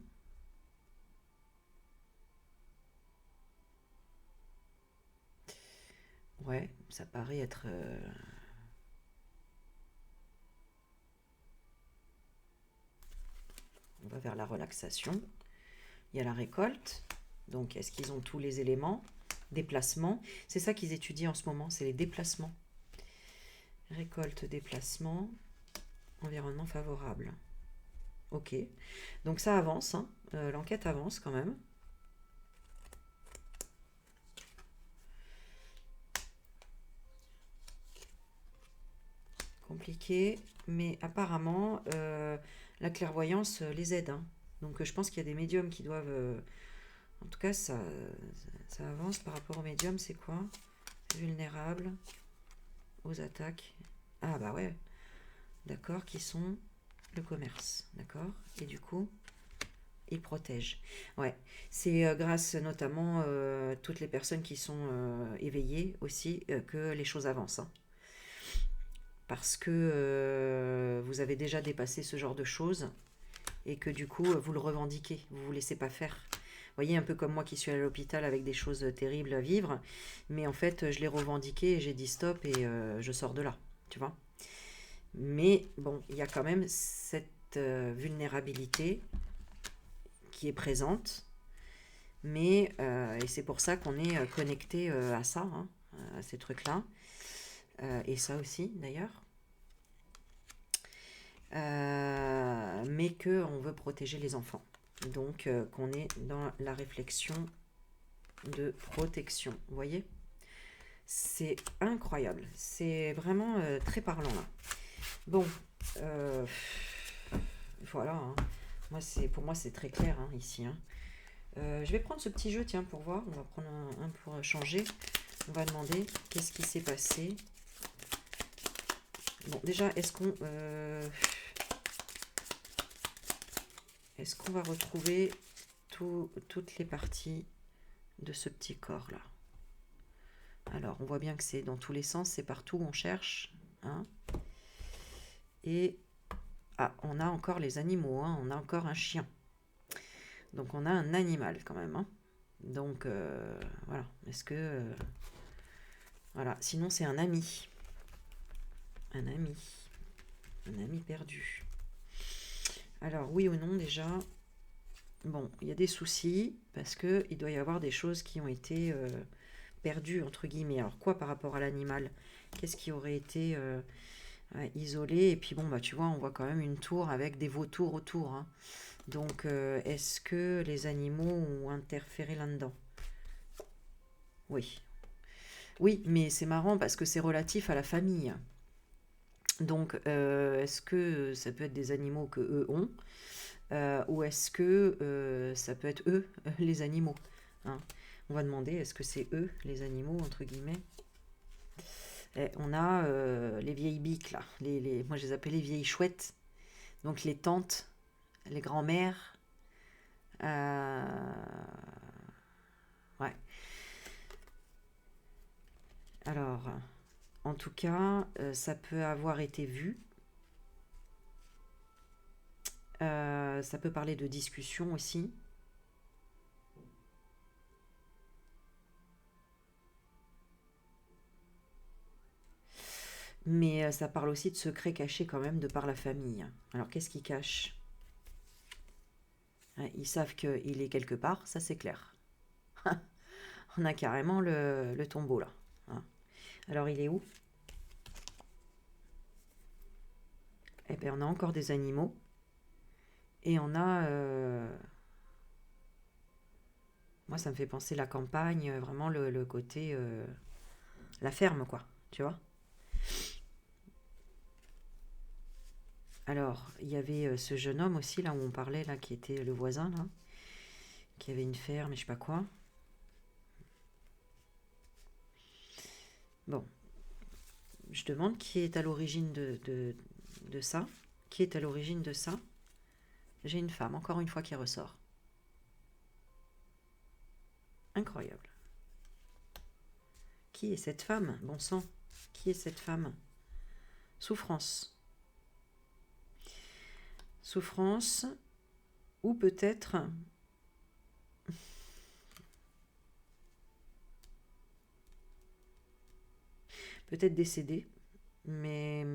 Ouais, ça paraît être... On va vers la relaxation. Il y a la récolte. Donc, est-ce qu'ils ont tous les éléments? Déplacement. C'est ça qu'ils étudient en ce moment, c'est les déplacements. Récolte, déplacement. Environnement favorable. Ok. Donc, ça avance. Hein. L'enquête avance quand même. Compliqué. Mais apparemment, la clairvoyance les aide. Hein. Donc, je pense qu'il y a des médiums qui doivent... En tout cas, ça avance par rapport aux médiums. C'est quoi? Vulnérable aux attaques. Ah bah ouais. D'accord, qui sont le commerce. D'accord. Et du coup, ils protègent. Ouais. C'est grâce notamment toutes les personnes qui sont éveillées aussi que les choses avancent. Hein. Parce que vous avez déjà dépassé ce genre de choses et que du coup, vous le revendiquez. Vous ne vous laissez pas faire. Vous voyez, un peu comme moi qui suis à l'hôpital avec des choses terribles à vivre, mais en fait, je l'ai revendiqué et j'ai dit stop et je sors de là, tu vois. Mais bon, il y a quand même cette vulnérabilité qui est présente, mais et c'est pour ça qu'on est connecté à ça, hein, à ces trucs-là, et ça aussi d'ailleurs. Mais qu'on veut protéger les enfants. Donc, qu'on est dans la réflexion de protection. Vous voyez? C'est incroyable. C'est vraiment très parlant, là. Bon. Voilà. Hein. Pour moi, c'est très clair, hein, ici. Hein. Je vais prendre ce petit jeu, tiens, pour voir. On va prendre un pour changer. On va demander qu'est-ce qui s'est passé. Bon, déjà, est-ce qu'on va retrouver toutes les parties de ce petit corps-là? Alors, on voit bien que c'est dans tous les sens, c'est partout où on cherche. Hein. Et, on a encore les animaux, hein, on a encore un chien. Donc, on a un animal quand même. Hein. Donc, voilà. Est-ce que... voilà. Sinon, c'est un ami. Un ami. Un ami perdu. Alors, oui ou non, déjà... Bon, il y a des soucis, parce qu'il doit y avoir des choses qui ont été... perdu entre guillemets. Alors quoi par rapport à l'animal? Qu'est-ce qui aurait été isolé? Et puis bon bah tu vois, on voit quand même une tour avec des vautours autour. Hein. Donc est-ce que les animaux ont interféré là-dedans? Oui. Oui, mais c'est marrant parce que c'est relatif à la famille. Donc est-ce que ça peut être des animaux que eux ont? Ou est-ce que ça peut être eux, les animaux? Hein. On va demander, est-ce que c'est eux, les animaux, entre guillemets? Et on a les vieilles biques, là. Moi, je les appelle les vieilles chouettes. Donc, les tantes, les grands-mères. Ouais. Alors, en tout cas, ça peut avoir été vu. Ça peut parler de discussion aussi. Mais ça parle aussi de secrets cachés quand même de par la famille. Alors, qu'est-ce qu'ils cachent? Ils savent qu'il est quelque part, ça c'est clair. On a carrément le tombeau là. Hein. Alors, il est où? Eh bien, on a encore des animaux. Et on a... moi, ça me fait penser la campagne, vraiment le côté... la ferme, quoi. Tu vois? Alors, il y avait ce jeune homme aussi, là où on parlait, là, qui était le voisin, là, qui avait une ferme et je sais pas quoi. Bon, je demande qui est à l'origine de ça. Qui est à l'origine de ça? J'ai une femme, encore une fois, qui ressort. Incroyable. Qui est cette femme? Bon sang. Qui est cette femme? Souffrance. Souffrance. Ou peut-être... Peut-être décédée. Mais...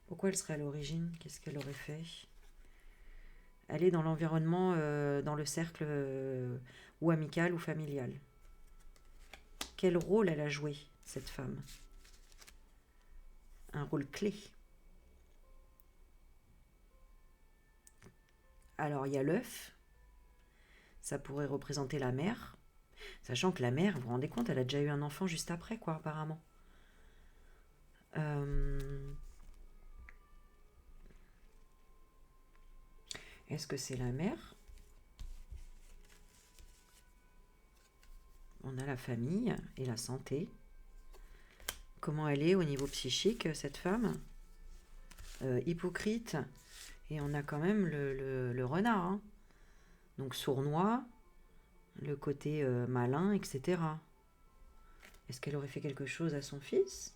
pourquoi elle serait à l'origine? Qu'est-ce qu'elle aurait fait? Elle est dans l'environnement, dans le cercle ou amical ou familial. Quel rôle elle a joué, cette femme? Un rôle clé. Alors, il y a l'œuf. Ça pourrait représenter la mère. Sachant que la mère, vous vous rendez compte, elle a déjà eu un enfant juste après, quoi, apparemment. Est-ce que c'est la mère? On a la famille et la santé. Comment elle est au niveau psychique, cette femme? Hypocrite. Et on a quand même le renard. Hein. Donc sournois, le côté malin, etc. Est-ce qu'elle aurait fait quelque chose à son fils?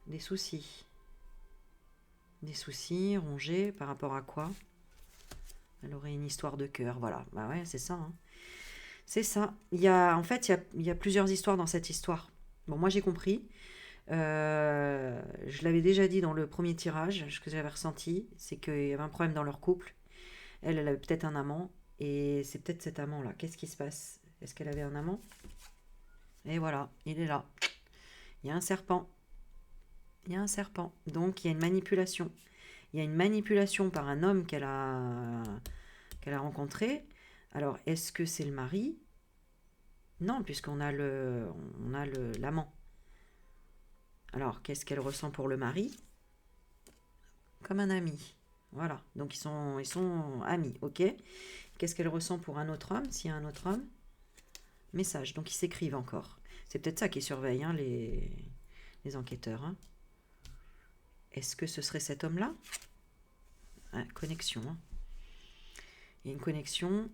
Des soucis. Des soucis, rongés, par rapport à quoi? Elle aurait une histoire de cœur, voilà. Bah ouais, c'est ça. Hein. C'est ça. En fait, il y a plusieurs histoires dans cette histoire. Bon, moi j'ai compris. Je l'avais déjà dit dans le premier tirage, ce que j'avais ressenti, c'est qu'il y avait un problème dans leur couple. Elle avait peut-être un amant, et c'est peut-être cet amant-là. Qu'est-ce qui se passe? Est-ce qu'elle avait un amant? Et voilà, il est là. Il y a un serpent. Il y a un serpent. Donc il y a une manipulation. Il y a une manipulation par un homme qu'elle a rencontré. Alors, est-ce que c'est le mari? Non, puisqu'on a l'amant. Alors, qu'est-ce qu'elle ressent pour le mari? Comme un ami. Voilà. Donc, ils sont amis, ok? Qu'est-ce qu'elle ressent pour un autre homme? S'il y a un autre homme? Message. Donc, ils s'écrivent encore. C'est peut-être ça qui surveille hein, les enquêteurs. Hein. Est-ce que ce serait cet homme-là? Connexion. Hein. Il y a une connexion.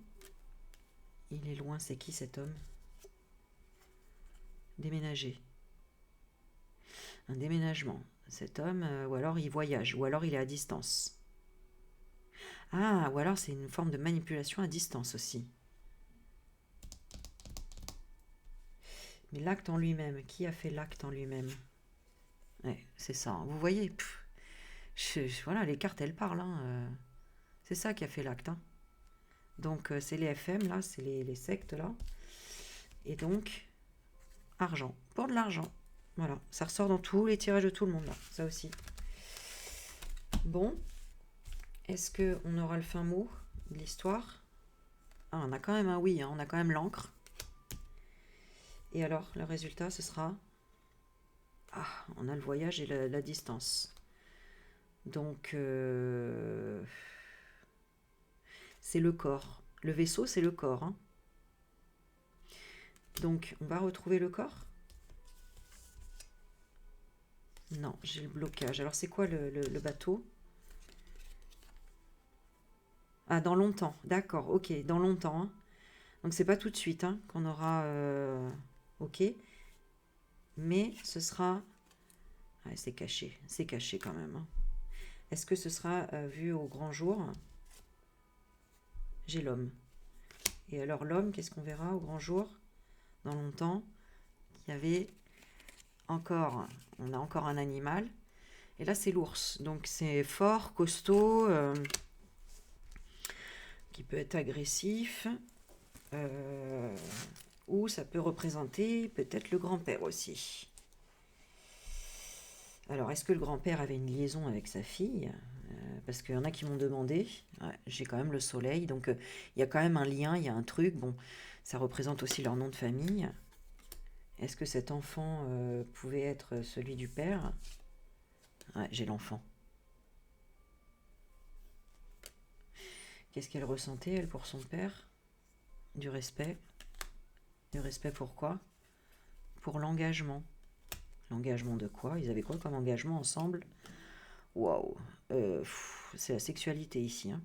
Il est loin. C'est qui cet homme? Déménager. Un déménagement. Cet homme, ou alors il voyage, ou alors il est à distance. Ah, ou alors c'est une forme de manipulation à distance aussi. Mais l'acte en lui-même, qui a fait l'acte en lui-même? Ouais, c'est ça. Hein. Vous voyez, voilà, les cartes, elles parlent. Hein. C'est ça qui a fait l'acte. Hein. Donc, c'est les FM, là, c'est les sectes, là. Et donc, argent. Pour de l'argent. Voilà, ça ressort dans tous les tirages de tout le monde, là. Ça aussi. Bon. Est-ce qu'on aura le fin mot de l'histoire? Ah, on a quand même un oui, hein, on a quand même l'encre. Et alors, le résultat, ce sera... Ah, on a le voyage et la distance. Donc, c'est le corps. Le vaisseau, c'est le corps. Hein. Donc, on va retrouver le corps? Non, j'ai le blocage. Alors, c'est quoi le bateau? Ah, dans longtemps. D'accord, ok, dans longtemps. Hein. Donc, c'est pas tout de suite hein, qu'on aura... ok. Mais ce sera... Ah, c'est caché quand même. Hein. Est-ce que ce sera vu au grand jour? J'ai l'homme. Et alors l'homme, qu'est-ce qu'on verra au grand jour? Dans longtemps, il y avait encore... On a encore un animal. Et là, c'est l'ours. Donc, c'est fort, costaud, qui peut être agressif. Ou ça peut représenter peut-être le grand-père aussi. Alors, est-ce que le grand-père avait une liaison avec sa fille? Parce qu'il y en a qui m'ont demandé. Ouais, j'ai quand même le soleil, donc il y a quand même un lien, il y a un truc. Bon, ça représente aussi leur nom de famille. Est-ce que cet enfant pouvait être celui du père? Ouais, j'ai l'enfant. Qu'est-ce qu'elle ressentait, elle, pour son père? Du respect. Du respect pourquoi? Pour l'engagement. L'engagement de quoi? Ils avaient quoi comme engagement ensemble? Waouh, c'est la sexualité ici. Hein.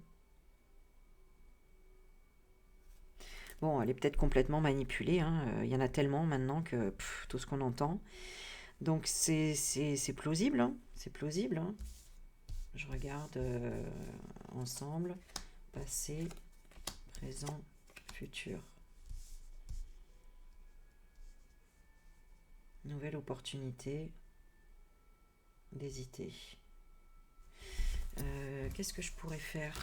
Bon, elle est peut-être complètement manipulée. Hein. Il y en a tellement maintenant que tout ce qu'on entend. Donc c'est plausible. Hein. C'est plausible. Hein. Je regarde ensemble. Passé, présent, futur. Nouvelle opportunité d'hésiter. Qu'est-ce que je pourrais faire?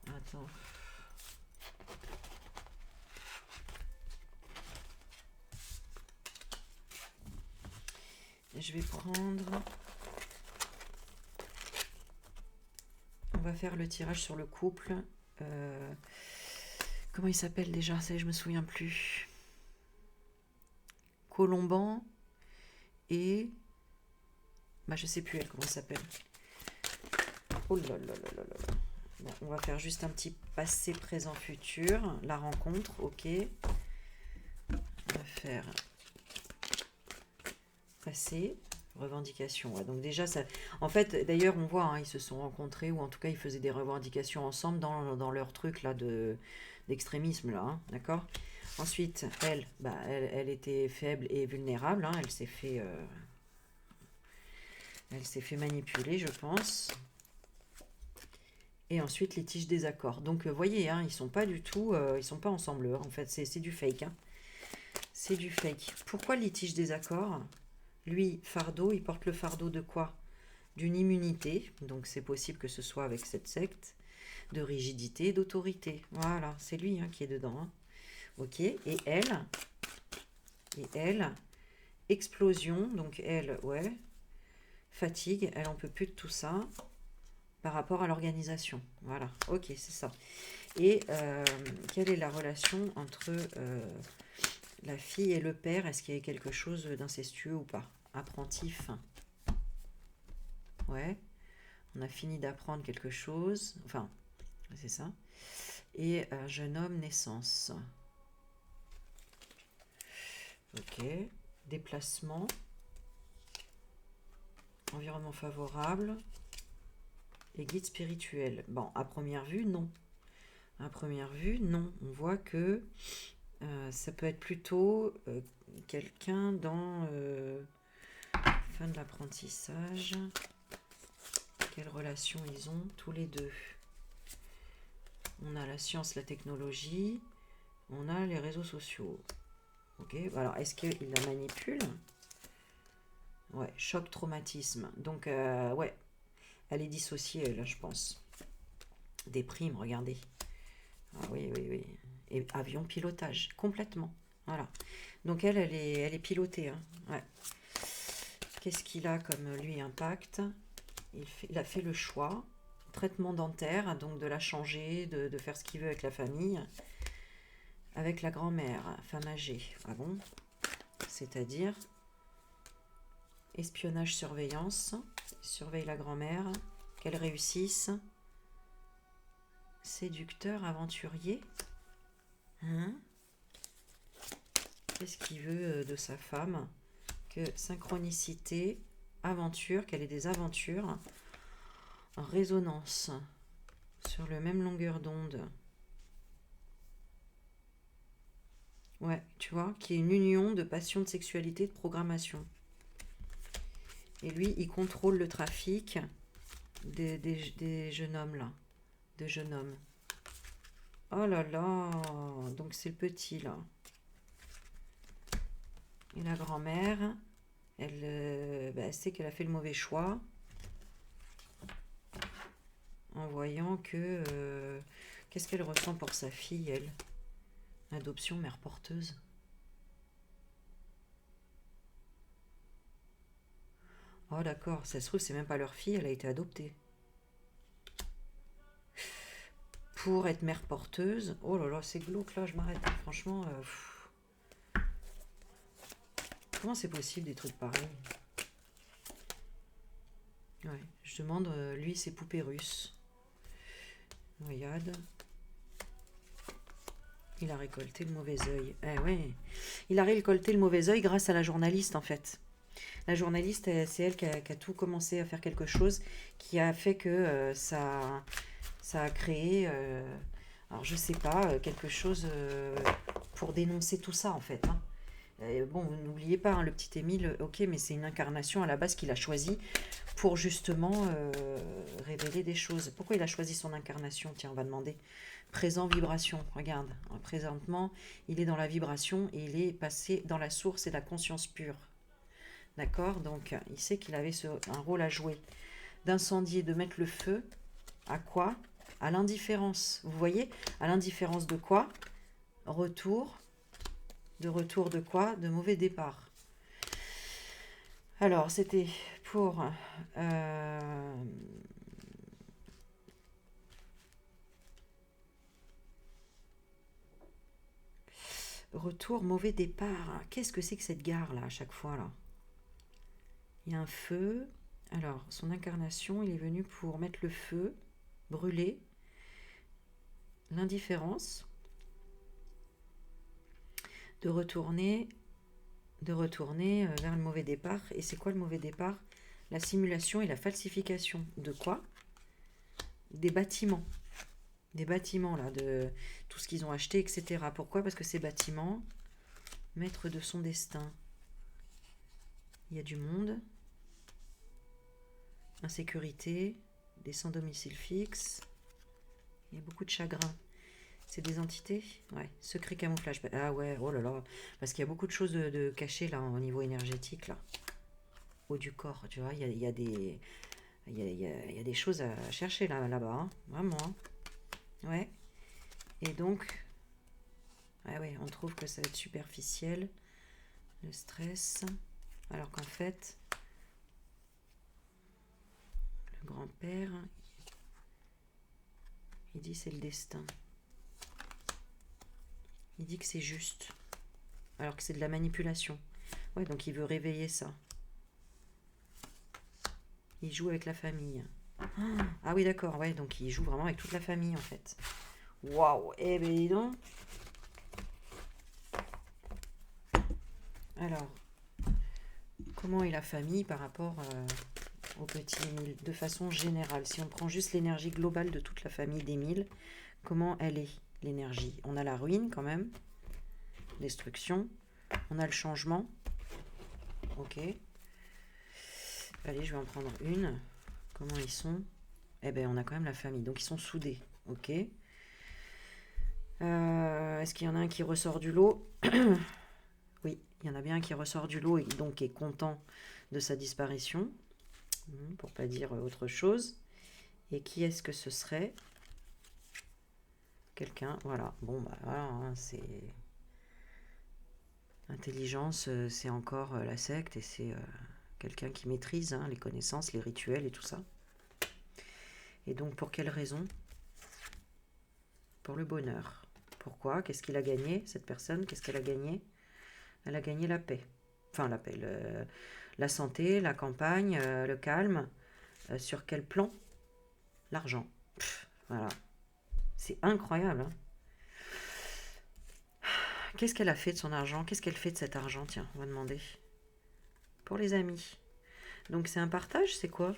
Attends. Je vais prendre... On va faire le tirage sur le couple. Comment il s'appelle déjà? Ça, je me souviens plus. Colomban et... Bah, je sais plus elle, comment elle s'appelle. Oh là là là là là. Bon, on va faire juste un petit passé, présent, futur. La rencontre, ok. On va faire passé, revendication. Ouais, donc déjà, ça... En fait, d'ailleurs, on voit, hein, ils se sont rencontrés, ou en tout cas, ils faisaient des revendications ensemble dans leur truc là d'extrémisme, là, hein, d'accord? Ensuite, elle, bah, elle était faible et vulnérable, hein, elle s'est fait manipuler, je pense. Et ensuite, litige désaccord. Donc, vous voyez, hein, ils sont pas du tout... ils sont pas ensemble, en fait. C'est du fake. Hein. C'est du fake. Pourquoi litige désaccord? Lui, fardeau, il porte le fardeau de quoi? D'une immunité. Donc, c'est possible que ce soit avec cette secte. De rigidité, d'autorité. Voilà, c'est lui hein, qui est dedans. Hein. Ok. Et elle, explosion. Donc, elle, ouais. Fatigue. Elle en peut plus de tout ça. Par rapport à l'organisation. Voilà, ok, c'est ça. Et quelle est la relation entre la fille et le père? Est-ce qu'il y a quelque chose d'incestueux ou pas? Apprenti fin. Ouais, on a fini d'apprendre quelque chose. Enfin, c'est ça. Et jeune homme, naissance. Ok, déplacement. Environnement favorable. Et guide spirituel. Bon, à première vue, non. À première vue, non. On voit que ça peut être plutôt quelqu'un dans fin de l'apprentissage. Quelle relation ils ont tous les deux? On a la science, la technologie. On a les réseaux sociaux. Ok, alors est-ce qu'il la manipule? Ouais, choc, traumatisme. Donc, ouais, elle est dissociée, là, je pense. Des primes, regardez. Ah oui, oui, oui. Et avion pilotage, complètement. Voilà. Donc elle est pilotée. Hein. Ouais. Qu'est-ce qu'il a comme, lui, impact? Il a fait le choix. Traitement dentaire, donc de la changer, de faire ce qu'il veut avec la famille. Avec la grand-mère, femme âgée. Ah bon? C'est-à-dire espionnage, surveillance. Il surveille la grand-mère. Qu'elle réussisse. Séducteur, aventurier. Hein? Qu'est-ce qu'il veut de sa femme? Que synchronicité, aventure, qu'elle ait des aventures en résonance, sur la même longueur d'onde. Ouais, tu vois, qui est une union de passion, de sexualité, de programmation. Et lui, il contrôle le trafic des jeunes hommes, là. De jeunes hommes. Oh là là, donc c'est le petit, là. Et la grand-mère, elle sait qu'elle a fait le mauvais choix en voyant que... qu'est-ce qu'elle ressent pour sa fille, elle? Adoption, mère porteuse. Oh d'accord, ça se trouve, c'est même pas leur fille, elle a été adoptée. Pour être mère porteuse, oh là là, c'est glauque, là, je m'arrête. Franchement, comment c'est possible des trucs pareils? Ouais, je demande, lui, ses poupées russes. Regarde. Il a récolté le mauvais œil. Eh ouais, il a récolté le mauvais œil grâce à la journaliste, en fait. La journaliste, c'est elle qui a tout commencé à faire quelque chose qui a fait que ça a créé, alors je sais pas, quelque chose pour dénoncer tout ça, en fait. Hein. Bon, vous n'oubliez pas, hein, le petit Émile, ok, mais c'est une incarnation à la base qu'il a choisie pour justement révéler des choses. Pourquoi il a choisi son incarnation? Tiens, on va demander. Présent vibration, regarde. Présentement, il est dans la vibration et il est passé dans la source et la conscience pure. D'accord? Donc, il sait qu'il avait un rôle à jouer. D'incendier, de mettre le feu. À quoi? À l'indifférence. Vous voyez? À l'indifférence de quoi? Retour. De retour de quoi? De mauvais départ. Alors, c'était pour... retour, mauvais départ. Qu'est-ce que c'est que cette gare, là, à chaque fois, là? Il y a un feu. Alors, son incarnation, il est venu pour mettre le feu, brûler, l'indifférence, de retourner vers le mauvais départ. Et c'est quoi le mauvais départ? La simulation et la falsification. De quoi? Des bâtiments. Des bâtiments, là, de tout ce qu'ils ont acheté, etc. Pourquoi? Parce que ces bâtiments, maîtres de son destin. Il y a du monde, insécurité, des sans domicile fixe, il y a beaucoup de chagrin. C'est des entités? Ouais, secret camouflage. Ah ouais, oh là là, parce qu'il y a beaucoup de choses de cachées là au niveau énergétique là, haut du corps, tu vois, il y a des... Il y a des choses à chercher là-bas, hein, vraiment. Hein. Ouais. Et donc, ah ouais, on trouve que ça va être superficiel, le stress, alors qu'en fait, le grand-père, il dit c'est le destin. Il dit que c'est juste, alors que c'est de la manipulation. Ouais, donc il veut réveiller ça. Il joue avec la famille. Ah oui, d'accord, ouais, donc il joue vraiment avec toute la famille en fait. Waouh, eh ben dis donc. Alors, comment est la famille par rapport au petit Émile? De façon générale, si on prend juste l'énergie globale de toute la famille d'Émile, comment elle est l'énergie? On a la ruine quand même, destruction, on a le changement. Ok. Allez, je vais en prendre une. Comment ils sont? Eh ben, on a quand même la famille. Donc, ils sont soudés. Ok. Est-ce qu'il y en a un qui ressort du lot? Oui, il y en a bien un qui ressort du lot et donc est content de sa disparition. Pour pas dire autre chose. Et qui est-ce que ce serait? Quelqu'un, voilà. Bon, bah voilà, hein, c'est... Intelligence, c'est encore la secte et c'est quelqu'un qui maîtrise hein, les connaissances, les rituels et tout ça. Et donc, pour quelle raison? Pour le bonheur. Pourquoi? Qu'est-ce qu'il a gagné, cette personne? Qu'est-ce qu'elle a gagné? Elle a gagné la paix. Enfin, la paix, la santé, la campagne, le calme. Sur quel plan? L'argent. Voilà. C'est incroyable. Hein. Qu'est-ce qu'elle a fait de son argent? Qu'est-ce qu'elle fait de cet argent? Tiens, on va demander. Pour les amis. Donc c'est un partage, c'est quoi?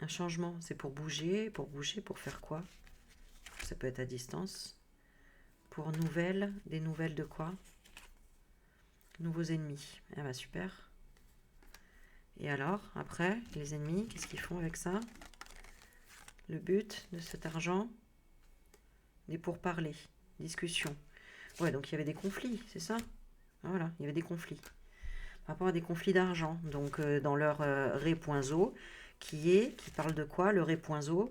Un changement, c'est pour bouger, pour faire quoi? Ça peut être à distance. Pour nouvelles, des nouvelles de quoi? Nouveaux ennemis. Ah bah super. Et alors, après, les ennemis, qu'est-ce qu'ils font avec ça? Le but de cet argent? Des pourparlers, discussions. Ouais, donc il y avait des conflits, c'est ça? Voilà, il y avait des conflits. Par rapport à des conflits d'argent. Donc dans leur ré.zo, qui parle de quoi? Le ré.zo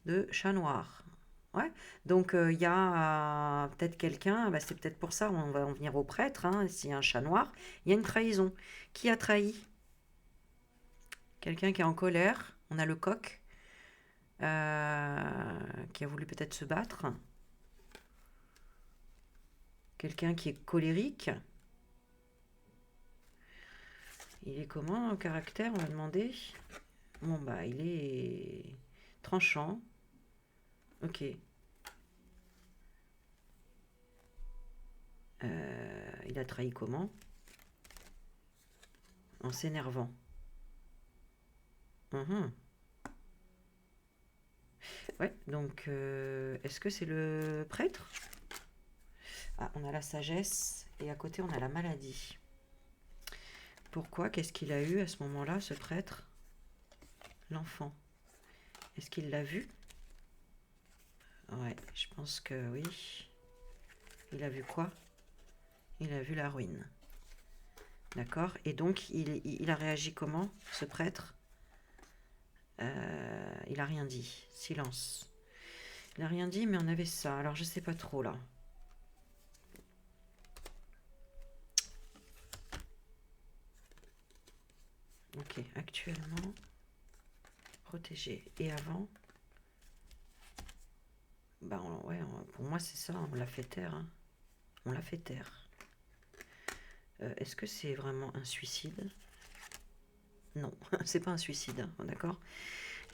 de chat noir. Ouais. Donc il y a peut-être quelqu'un, bah, c'est peut-être pour ça, on va en venir au prêtre, hein, s'il y a un chat noir, il y a une trahison. Qui a trahi? Quelqu'un qui est en colère, on a le coq, qui a voulu peut-être se battre. Quelqu'un qui est colérique. Il est comment en caractère, on va demander. Bon bah il est tranchant. Ok. Il a trahi comment? En s'énervant. Mhm. Ouais, donc est-ce que c'est le prêtre? Ah, on a la sagesse et à côté on a la maladie. Pourquoi? Qu'est-ce qu'il a eu à ce moment-là, ce prêtre? L'enfant. Est-ce qu'il l'a vu? Ouais, je pense que oui. Il a vu quoi? Il a vu la ruine. D'accord? Et donc, il a réagi comment, ce prêtre? Il a rien dit. Silence. Il a rien dit, mais on avait ça. Alors, je sais pas trop, là. Ok, actuellement, protégé. Et avant? Bah, ouais, pour moi, c'est ça. On l'a fait taire. Hein. On l'a fait taire. Est-ce que c'est vraiment un suicide? Non, c'est pas un suicide, hein, d'accord?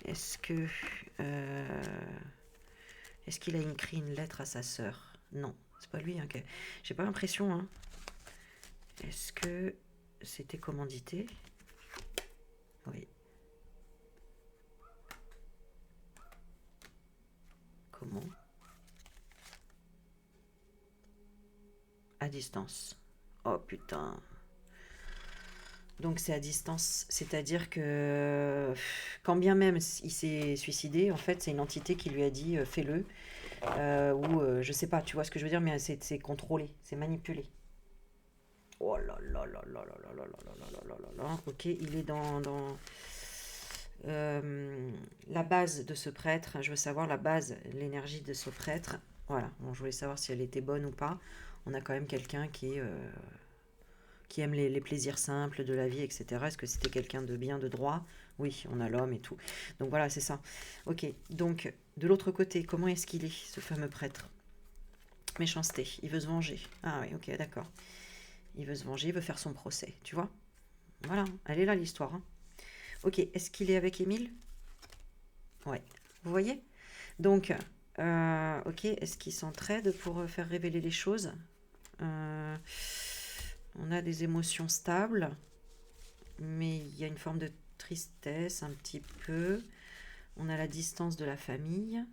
Est-ce que... est-ce qu'il a écrit une lettre à sa sœur? Non, c'est pas lui. Hein, j'ai pas l'impression. Hein. Est-ce que c'était commandité? Oui. Comment? À distance. Oh putain. Donc c'est à distance, c'est-à-dire que quand bien même il s'est suicidé, en fait c'est une entité qui lui a dit fais-le, ou je sais pas, tu vois ce que je veux dire, mais c'est contrôlé, c'est manipulé. Oh là là là là là là là là là là là là là. Ok, il est dans la base de ce prêtre. Je veux savoir la base, l'énergie de ce prêtre. Voilà, bon, je voulais savoir si elle était bonne ou pas. On a quand même quelqu'un qui aime les plaisirs simples de la vie, etc. Est-ce que c'était quelqu'un de bien, de droit? Oui, on a l'homme et tout. Donc voilà, c'est ça. Ok, donc de l'autre côté, comment est-ce qu'il est, ce fameux prêtre? Méchanceté, il veut se venger. Ah oui, ok, d'accord. Il veut se venger, il veut faire son procès, tu vois? Voilà, elle est là l'histoire. Hein. Ok, est-ce qu'il est avec Émile? Ouais, vous voyez? Donc, ok, est-ce qu'ils s'entraident pour faire révéler les choses? On a des émotions stables, mais il y a une forme de tristesse un petit peu. On a la distance de la famille.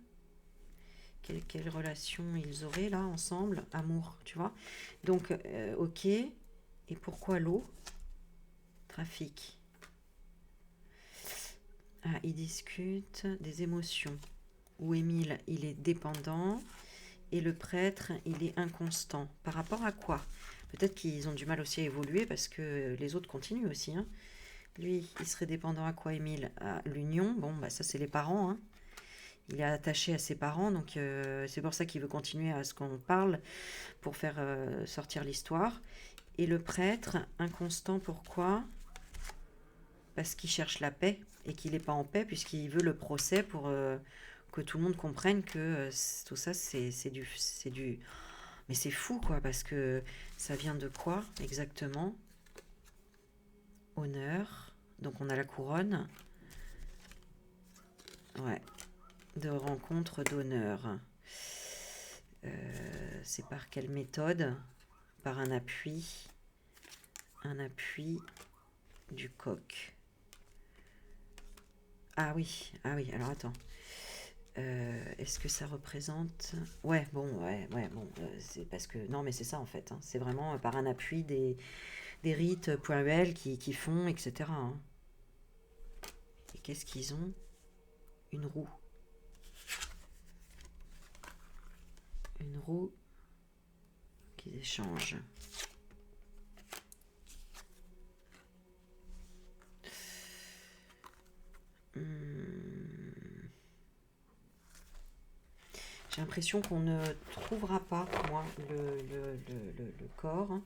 Quelle relation ils auraient là ensemble? Amour, tu vois? Donc, ok. Et pourquoi l'eau? Trafic. Ah, ils discutent des émotions. Où Émile, il est dépendant et le prêtre, il est inconstant. Par rapport à quoi? Peut-être qu'ils ont du mal aussi à évoluer parce que les autres continuent aussi. Hein. Lui, il serait dépendant à quoi, Émile? À l'union. Bon, bah ça, c'est les parents. Hein. Il est attaché à ses parents, donc c'est pour ça qu'il veut continuer à ce qu'on parle pour faire sortir l'histoire. Et le prêtre, inconstant, pourquoi? Parce qu'il cherche la paix et qu'il n'est pas en paix puisqu'il veut le procès pour que tout le monde comprenne que tout ça c'est du mais c'est fou quoi parce que ça vient de quoi exactement? Honneur, donc on a la couronne, ouais, de rencontre d'honneur. C'est par quelle méthode? Par un appui du coq. Ah oui, alors attends. Est-ce que ça représente... Ouais, bon, c'est parce que... Non, mais c'est ça, en fait. Hein. C'est vraiment par un appui des rites ponctuels qui font, etc. Hein. Et qu'est-ce qu'ils ont? Une roue. Une roue qu'ils échangent. J'ai l'impression qu'on ne trouvera pas, moi, le corps.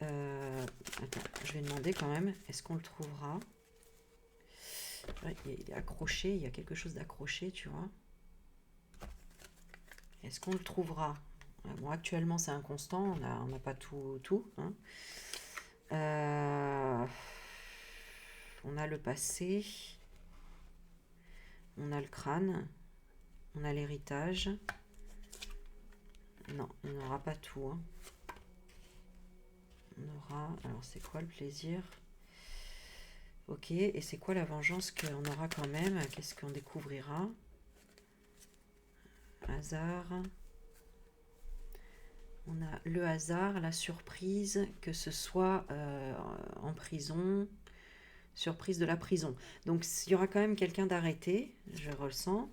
Attends, je vais demander quand même, est-ce qu'on le trouvera? Ouais, il est accroché, il y a quelque chose d'accroché, tu vois. Est-ce qu'on le trouvera? Bon, actuellement, c'est inconstant, on n'a pas tout. Hein. On a le passé, on a le crâne, on a l'héritage. Non, on n'aura pas tout. Hein. On aura... Alors, c'est quoi le plaisir? Ok, et c'est quoi la vengeance qu'on aura quand même? Qu'est-ce qu'on découvrira? Hasard. On a le hasard, la surprise, que ce soit en prison, surprise de la prison. Donc, il y aura quand même quelqu'un d'arrêté, je ressens.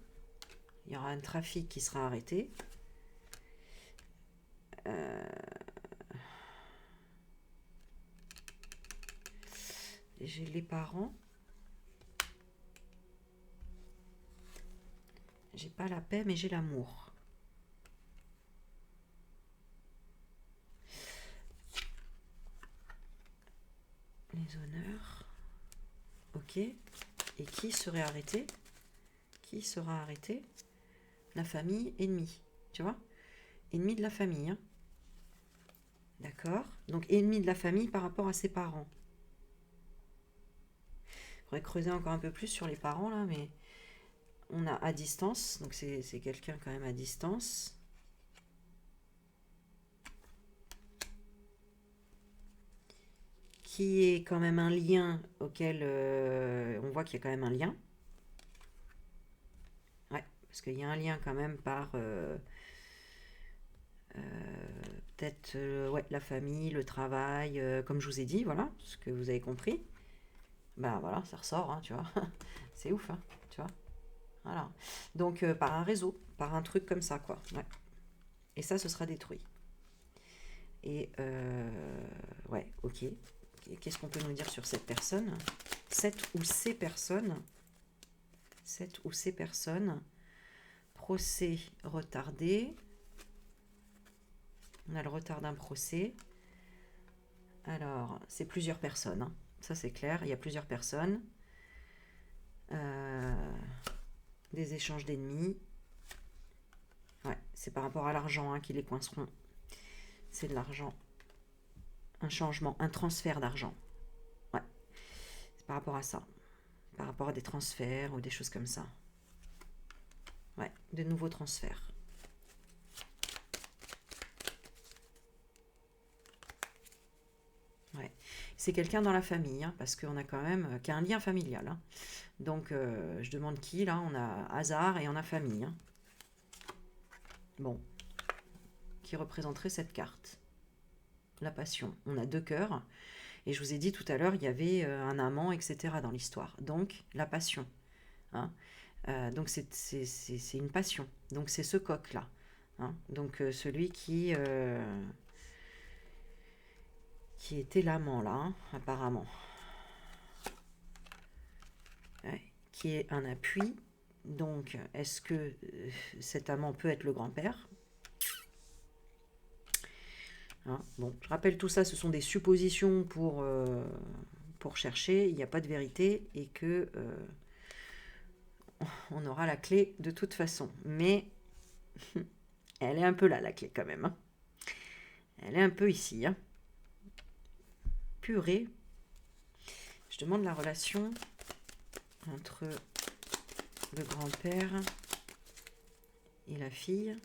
Il y aura un trafic qui sera arrêté. J'ai les parents. J'ai pas la paix, mais j'ai l'amour. Les honneurs. Ok. Et qui serait arrêté? Qui sera arrêté? La famille ennemie. Tu vois? Ennemi de la famille. Hein. D'accord? Donc, ennemi de la famille par rapport à ses parents. Il faudrait creuser encore un peu plus sur les parents, là, mais... On a à distance, donc c'est quelqu'un quand même à distance. Qui est quand même un lien auquel on voit qu'il y a quand même un lien. Ouais, parce qu'il y a un lien quand même par peut-être ouais, la famille, le travail, comme je vous ai dit, voilà, ce que vous avez compris. Ben voilà, ça ressort, hein, tu vois. C'est ouf, hein, tu vois. Voilà. Donc par un réseau, par un truc comme ça, quoi. Ouais. Et ça, ce sera détruit. Et ouais, ok. Qu'est-ce qu'on peut nous dire sur cette personne? Cette ou ces personnes. Cette ou ces personnes. Procès retardé. On a le retard d'un procès. Alors, c'est plusieurs personnes. Hein. Ça, c'est clair. Il y a plusieurs personnes. Des échanges d'ennemis. Ouais, c'est par rapport à l'argent hein, qui les coinceront. C'est de l'argent. Un changement, un transfert d'argent. Ouais, c'est par rapport à ça. Par rapport à des transferts ou des choses comme ça. Ouais, de nouveaux transferts. Ouais. C'est quelqu'un dans la famille, hein, parce qu'on a quand même qui a un lien familial. Hein. Donc, je demande qui, là? On a hasard et on a famille. Hein. Bon. Qui représenterait cette carte? La passion. On a 2 cœurs. Et je vous ai dit tout à l'heure, il y avait un amant, etc. dans l'histoire. Donc, la passion. Hein. Donc, c'est une passion. Donc, c'est ce coq-là. Hein. Donc, celui qui était l'amant, là, hein, apparemment. Ouais. Qui est un appui. Donc, est-ce que cet amant peut être le grand-père? Hein, bon, je rappelle tout ça, ce sont des suppositions pour chercher, il n'y a pas de vérité et que on aura la clé de toute façon. Mais elle est un peu là, la clé quand même. Hein. Elle est un peu ici. Hein. Purée. Je demande la relation entre le grand-père et la fille.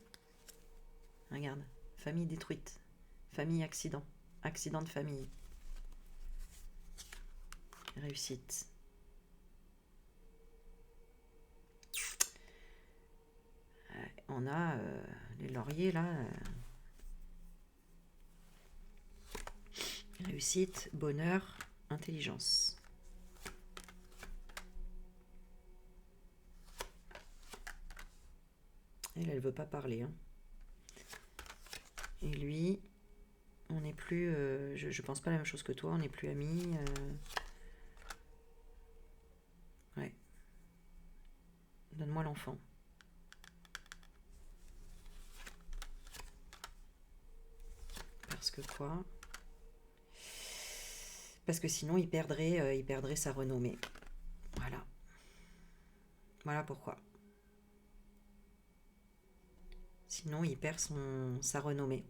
Regarde. Famille détruite. Famille accident. Accident de famille. Réussite. On a les lauriers là. Réussite, bonheur, intelligence. Elle veut pas parler. Hein. Et lui, on n'est plus... je pense pas la même chose que toi, on n'est plus amis. Ouais. Donne-moi l'enfant. Parce que quoi? Parce que sinon, il perdrait sa renommée. Voilà. Voilà pourquoi. Sinon, il perd sa renommée.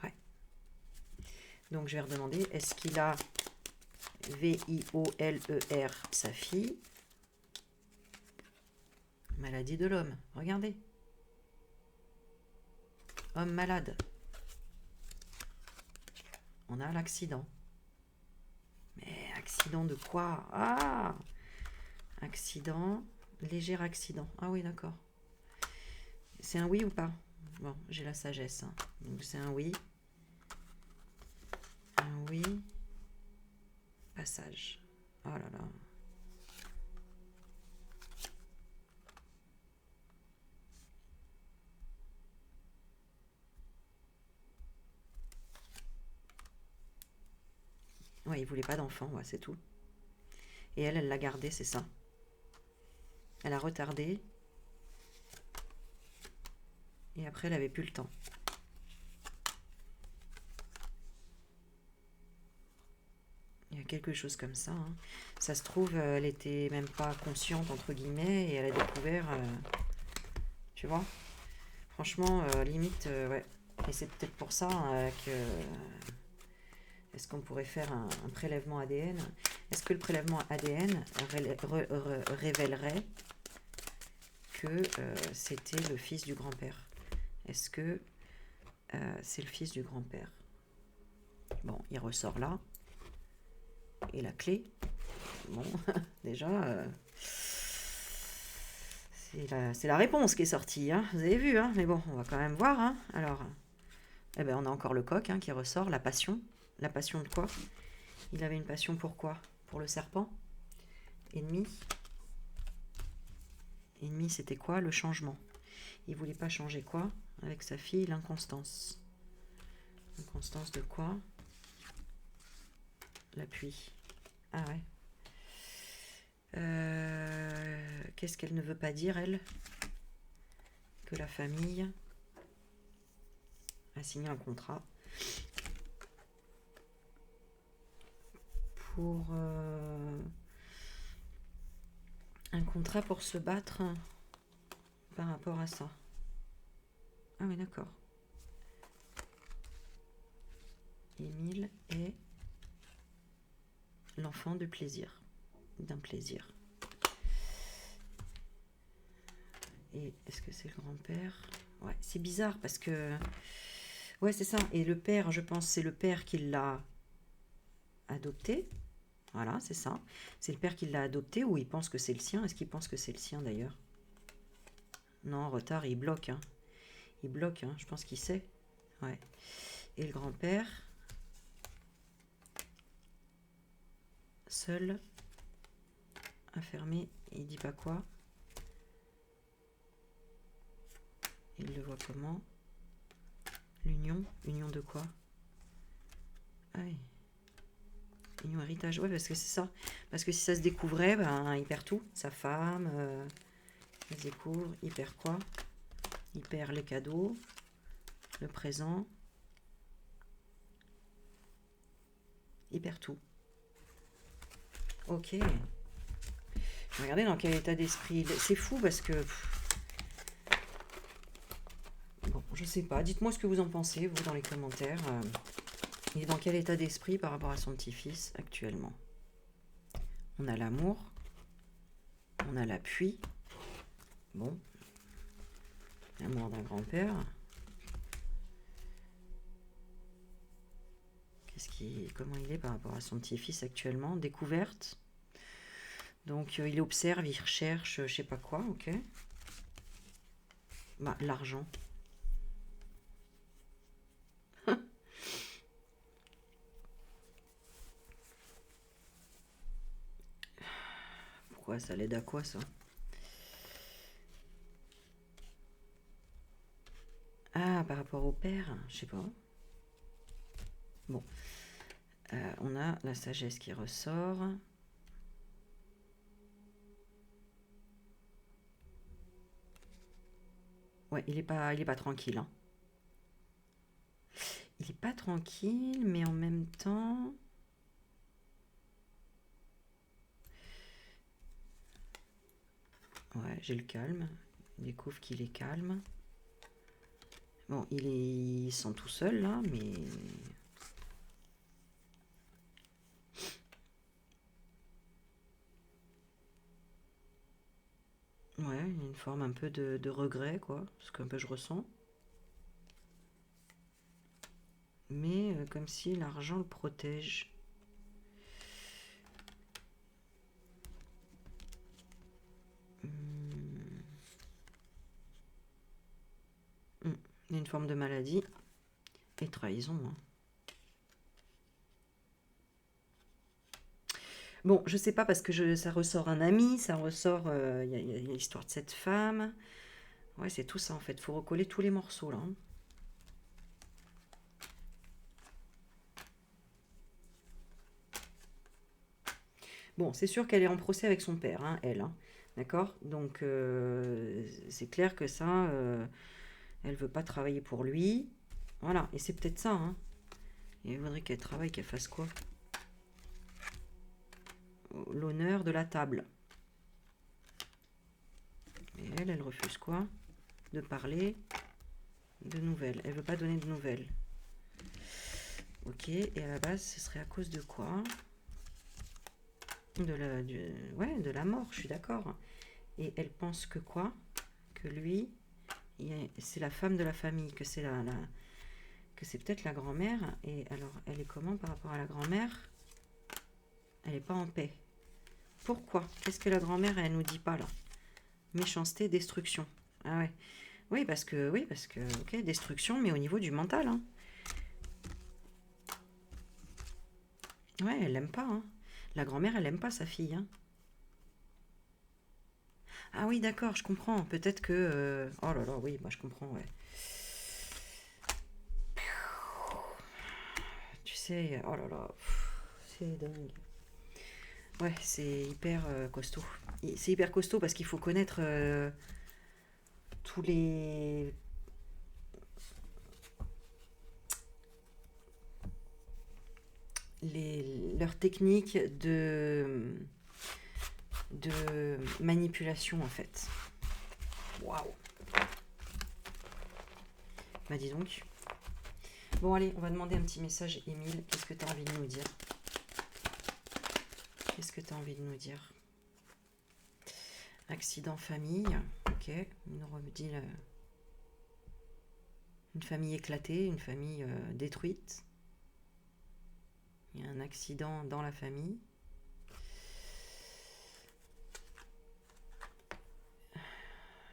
Ouais. Donc, je vais redemander, est-ce qu'il a V-I-O-L-E-R, sa fille? Maladie de l'homme. Regardez. Homme malade. On a l'accident. Mais accident de quoi? Ah! Accident. Léger accident. Ah oui, d'accord. C'est un oui ou pas? Bon, j'ai la sagesse. Hein. Donc c'est un oui. Un oui. Passage. Oh là là. Ouais, il voulait pas d'enfant, ouais, c'est tout. Et elle l'a gardé, c'est ça. Elle a retardé. Et après, elle avait plus le temps. Il y a quelque chose comme ça. Hein. Ça se trouve, elle était même pas consciente, entre guillemets, et elle a découvert... tu vois? Franchement, limite, ouais. Et c'est peut-être pour ça que... Est-ce qu'on pourrait faire un prélèvement ADN? Est-ce que le prélèvement ADN révélerait que c'était le fils du grand-père? Est-ce que c'est le fils du grand-père? Bon, il ressort là. Et la clé, bon, déjà, c'est la réponse qui est sortie. Hein, vous avez vu, hein, mais bon, on va quand même voir. Hein. Alors, eh ben, on a encore le coq hein, qui ressort, la passion. La passion de quoi? Il avait une passion pour quoi? Pour le serpent? Ennemi? Ennemi, c'était quoi? Le changement. Il voulait pas changer quoi? Avec sa fille, l'inconstance. L'inconstance de quoi? L'appui. Ah ouais. Qu'est-ce qu'elle ne veut pas dire, elle? Que la famille a signé un contrat pour un contrat pour se battre par rapport à ça. Ah oui, d'accord. Émile est l'enfant de plaisir, d'un plaisir. Et est-ce que c'est le grand-père? Ouais, c'est bizarre parce que... Ouais, c'est ça. Et le père, je pense, c'est le père qui l'a adopté. Voilà, c'est ça. C'est le père qui l'a adopté ou il pense que c'est le sien? Est-ce qu'il pense que c'est le sien d'ailleurs? Non, en retard, il bloque. Hein. Il bloque, hein. Je pense qu'il sait. Ouais. Et le grand-père, seul, enfermé, il dit pas quoi. Il le voit comment? L'union. Union de quoi? Ah oui. Union héritage. Ouais, parce que c'est ça. Parce que si ça se découvrait, ben, il perd tout. Sa femme, il se découvre. Il perd quoi? Il perd les cadeaux, le présent. Il perd tout. Ok. Regardez dans quel état d'esprit. C'est fou parce que... Bon, je sais pas. Dites-moi ce que vous en pensez, vous, dans les commentaires. Il est dans quel état d'esprit par rapport à son petit-fils actuellement? On a l'amour. On a l'appui. Bon, La mort d'un grand-père. Comment il est par rapport à son petit-fils actuellement? Découverte. Donc il observe, il recherche, je sais pas quoi, ok. Bah, l'argent. Pourquoi ça l'aide à quoi ça? Ah, par rapport au père, je sais pas. Bon, on a la sagesse qui ressort. Ouais, il est pas tranquille, hein. Il est pas tranquille, mais en même temps... Ouais, j'ai le calme. Il découvre qu'il est calme. Bon, il sent tout seul, là, mais... Ouais, il y a une forme un peu de regret, quoi. Ce qu'un peu je ressens. Mais comme si l'argent le protège. Il y a une forme de maladie et trahison, hein. Bon, je sais pas parce que ça ressort un ami, ça ressort... Il y a l'histoire de cette femme. Ouais, c'est tout ça en fait. Faut recoller tous les morceaux là, hein. Bon, c'est sûr qu'elle est en procès avec son père, hein, elle, hein. D'accord? Donc, c'est clair que ça, elle veut pas travailler pour lui. Voilà, et c'est peut-être ça, hein. Et il faudrait qu'elle travaille, qu'elle fasse quoi? L'honneur de la table. Et elle refuse quoi? De parler de nouvelles. Elle veut pas donner de nouvelles. Ok, et à la base, ce serait à cause de quoi? Ouais, de la mort, je suis d'accord. Et elle pense que quoi? Que lui, c'est la femme de la famille, que c'est que c'est peut-être la grand-mère. Et alors, elle est comment par rapport à la grand-mère? Elle n'est pas en paix. Pourquoi? Qu'est-ce que la grand-mère, elle nous dit pas là? Méchanceté, destruction. Ah ouais. Oui, parce que, ok, destruction, mais au niveau du mental, hein. Ouais, elle l'aime pas, hein. La grand-mère, elle aime pas sa fille, hein. Ah oui, d'accord, je comprends. Peut-être que... Oh là là, oui, bah, je comprends, ouais. Tu sais, oh là là, c'est dingue. Ouais, c'est hyper costaud. C'est hyper costaud parce qu'il faut connaître tous leurs techniques de manipulation en fait. Waouh. Bah dis donc. Bon allez, on va demander un petit message, Émile. Qu'est-ce que tu as envie de nous dire? Qu'est-ce que tu as envie de nous dire? Accident famille. Ok, il nous redit une famille éclatée, une famille détruite. Il y a un accident dans la famille.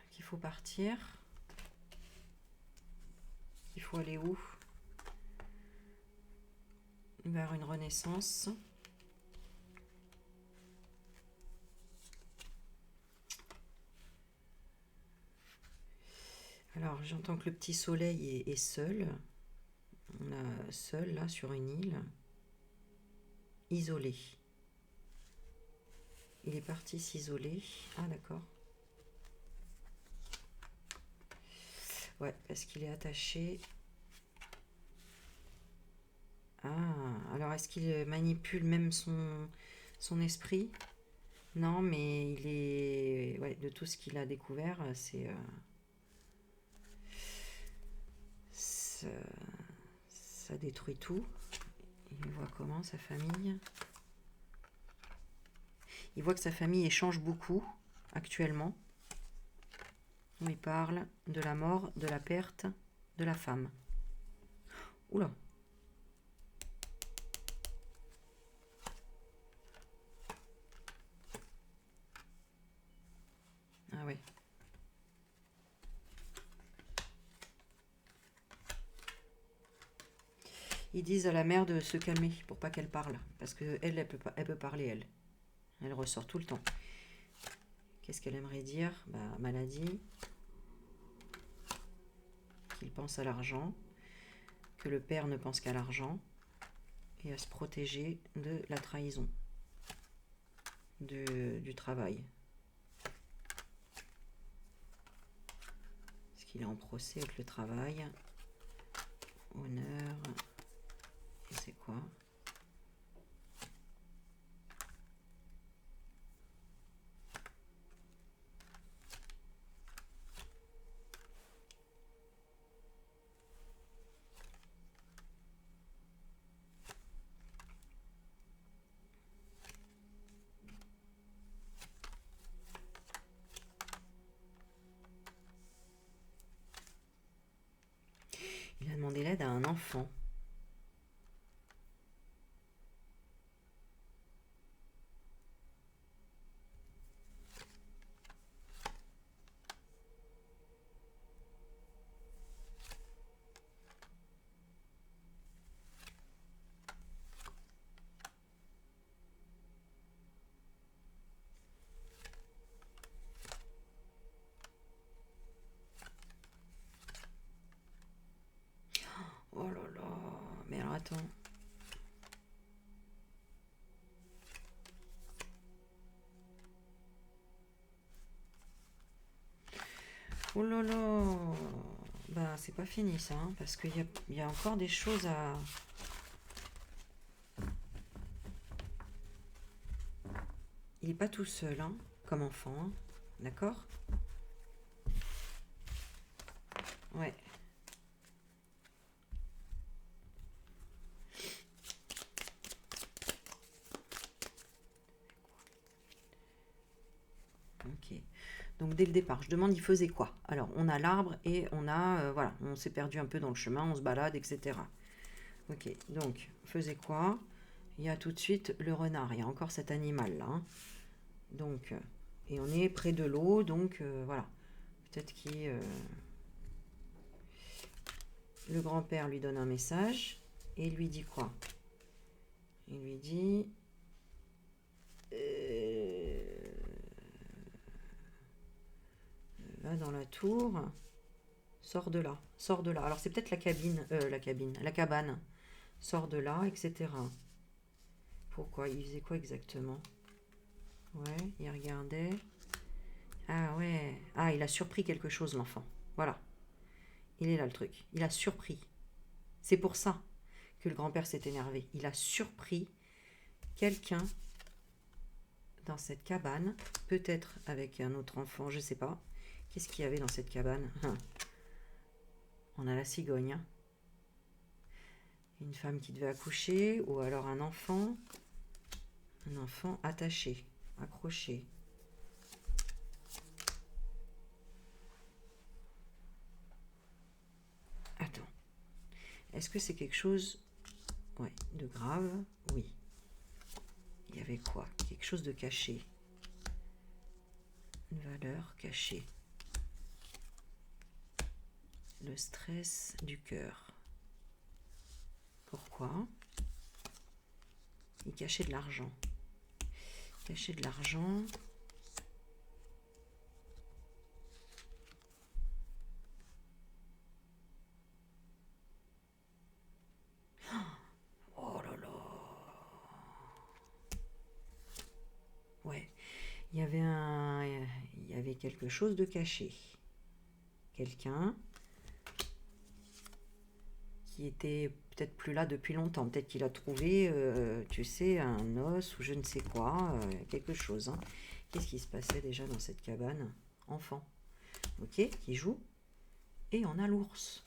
Qu'il faut partir. Il faut aller où? Vers une renaissance. Alors, j'entends que le petit soleil est seul. On a seul, là, sur une île. Isolé. Il est parti s'isoler. Ah, d'accord. Ouais, parce qu'il est attaché. Ah, alors est-ce qu'il manipule même son esprit? Non, mais il est... Ouais, de tout ce qu'il a découvert, ça détruit tout. Il voit comment, sa famille? Il voit que sa famille change beaucoup, actuellement. où il parle de la mort, de la perte de la femme. Oula. Ah ouais. Ils disent à la mère de se calmer pour pas qu'elle parle. Parce qu'elle, elle peut parler, elle. Elle ressort tout le temps. Qu'est-ce qu'elle aimerait dire? Bah, maladie. Qu'il pense à l'argent. Que le père ne pense qu'à l'argent. Et à se protéger de la trahison. Du travail. Parce qu'il est en procès avec le travail. Honneur. Et c'est quoi? Il a demandé l'aide à un enfant. Oh là là. Mais alors attends. Oh là là. Bah c'est pas fini ça. Hein, parce qu'il y a encore des choses à... Il est pas tout seul, hein, comme enfant. Hein, d'accord? Ouais. Ok. Donc dès le départ, je demande il faisait quoi? Alors on a l'arbre et on a... voilà, on s'est perdu un peu dans le chemin, on se balade, etc. Ok, donc faisait quoi? Il y a tout de suite le renard, il y a encore cet animal là. Hein. Donc, et on est près de l'eau, donc voilà. Peut-être qu'il... le grand-père lui donne un message et il lui dit quoi? Il lui dit... va dans la tour, sors de là, sors de là. Alors c'est peut-être la cabane. Sors de là, etc. Pourquoi? Il faisait quoi exactement? Ouais, il regardait. Ah ouais. Ah, il a surpris quelque chose, l'enfant. Voilà. Il est là le truc. Il a surpris. C'est pour ça que le grand-père s'est énervé. Il a surpris quelqu'un dans cette cabane, peut-être avec un autre enfant, je sais pas. Qu'est-ce qu'il y avait dans cette cabane? On a la cigogne. Hein. Une femme qui devait accoucher, ou alors un enfant attaché, accroché. Attends. Est-ce que c'est quelque chose, ouais, de grave? Oui. Il y avait quoi? Quelque chose de caché. Une valeur cachée. Le stress du cœur. Pourquoi? Il cachait de l'argent. Cacher de l'argent. Oh là là. Ouais. Il y avait quelque chose de caché. Quelqu'un qui était peut-être plus là depuis longtemps. Peut-être qu'il a trouvé, tu sais, un os ou je ne sais quoi, quelque chose. Hein. Qu'est-ce qui se passait déjà dans cette cabane? Enfant. Ok, qui joue. Et on a l'ours.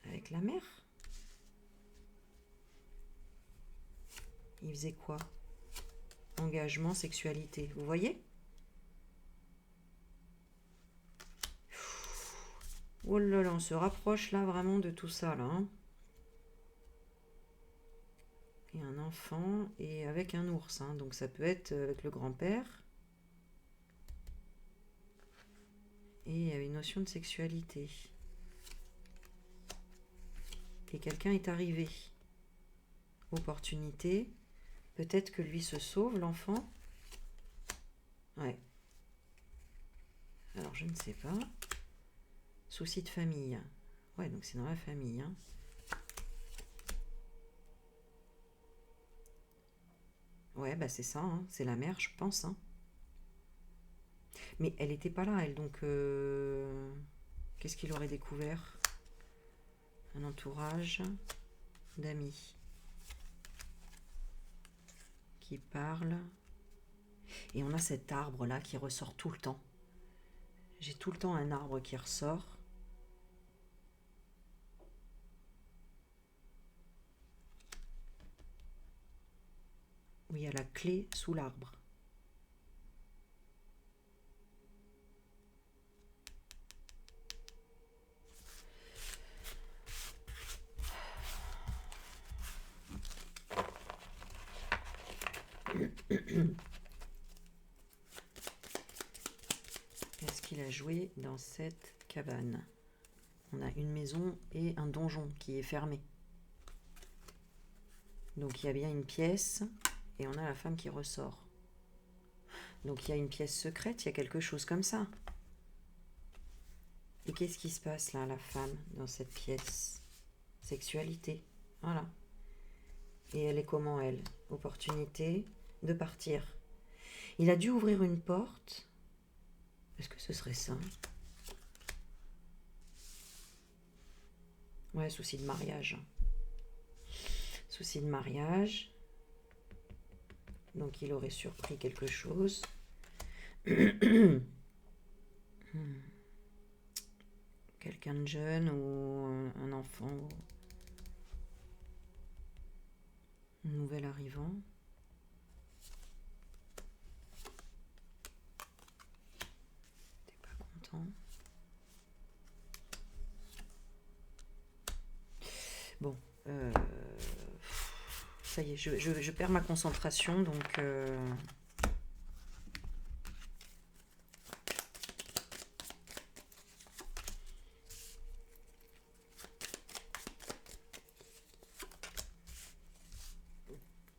Avec la mère. Il faisait quoi? Engagement, sexualité. Vous voyez? Oh là là, on se rapproche là vraiment de tout ça là, hein. Et un enfant et avec un ours, hein. Donc ça peut être avec le grand-père. Et il y a une notion de sexualité. Et quelqu'un est arrivé. Opportunité. Peut-être que lui se sauve, l'enfant. Ouais. Alors je ne sais pas. Souci de famille. Ouais, donc c'est dans la famille, hein. Ouais, bah c'est ça, hein. C'est la mère, je pense, hein. Mais elle n'était pas là, elle, donc qu'est-ce qu'il aurait découvert? Un entourage d'amis qui parlent. Et on a cet arbre-là qui ressort tout le temps. J'ai tout le temps un arbre qui ressort. Où il y a la clé sous l'arbre. Qu'est-ce qu'il a joué dans cette cabane? On a une maison et un donjon qui est fermé. Donc il y a bien une pièce et on a la femme qui ressort. Donc il y a une pièce secrète, il y a quelque chose comme ça. Et qu'est-ce qui se passe là, la femme, dans cette pièce? Sexualité, voilà. Et elle est comment, elle? Opportunité de partir. Il a dû ouvrir une porte. Est-ce que ce serait ça? Ouais, souci de mariage. Souci de mariage. Donc il aurait surpris quelque chose. Quelqu'un de jeune ou un enfant. Un nouvel arrivant. T'es pas content. Bon, ça y est, je perds ma concentration, donc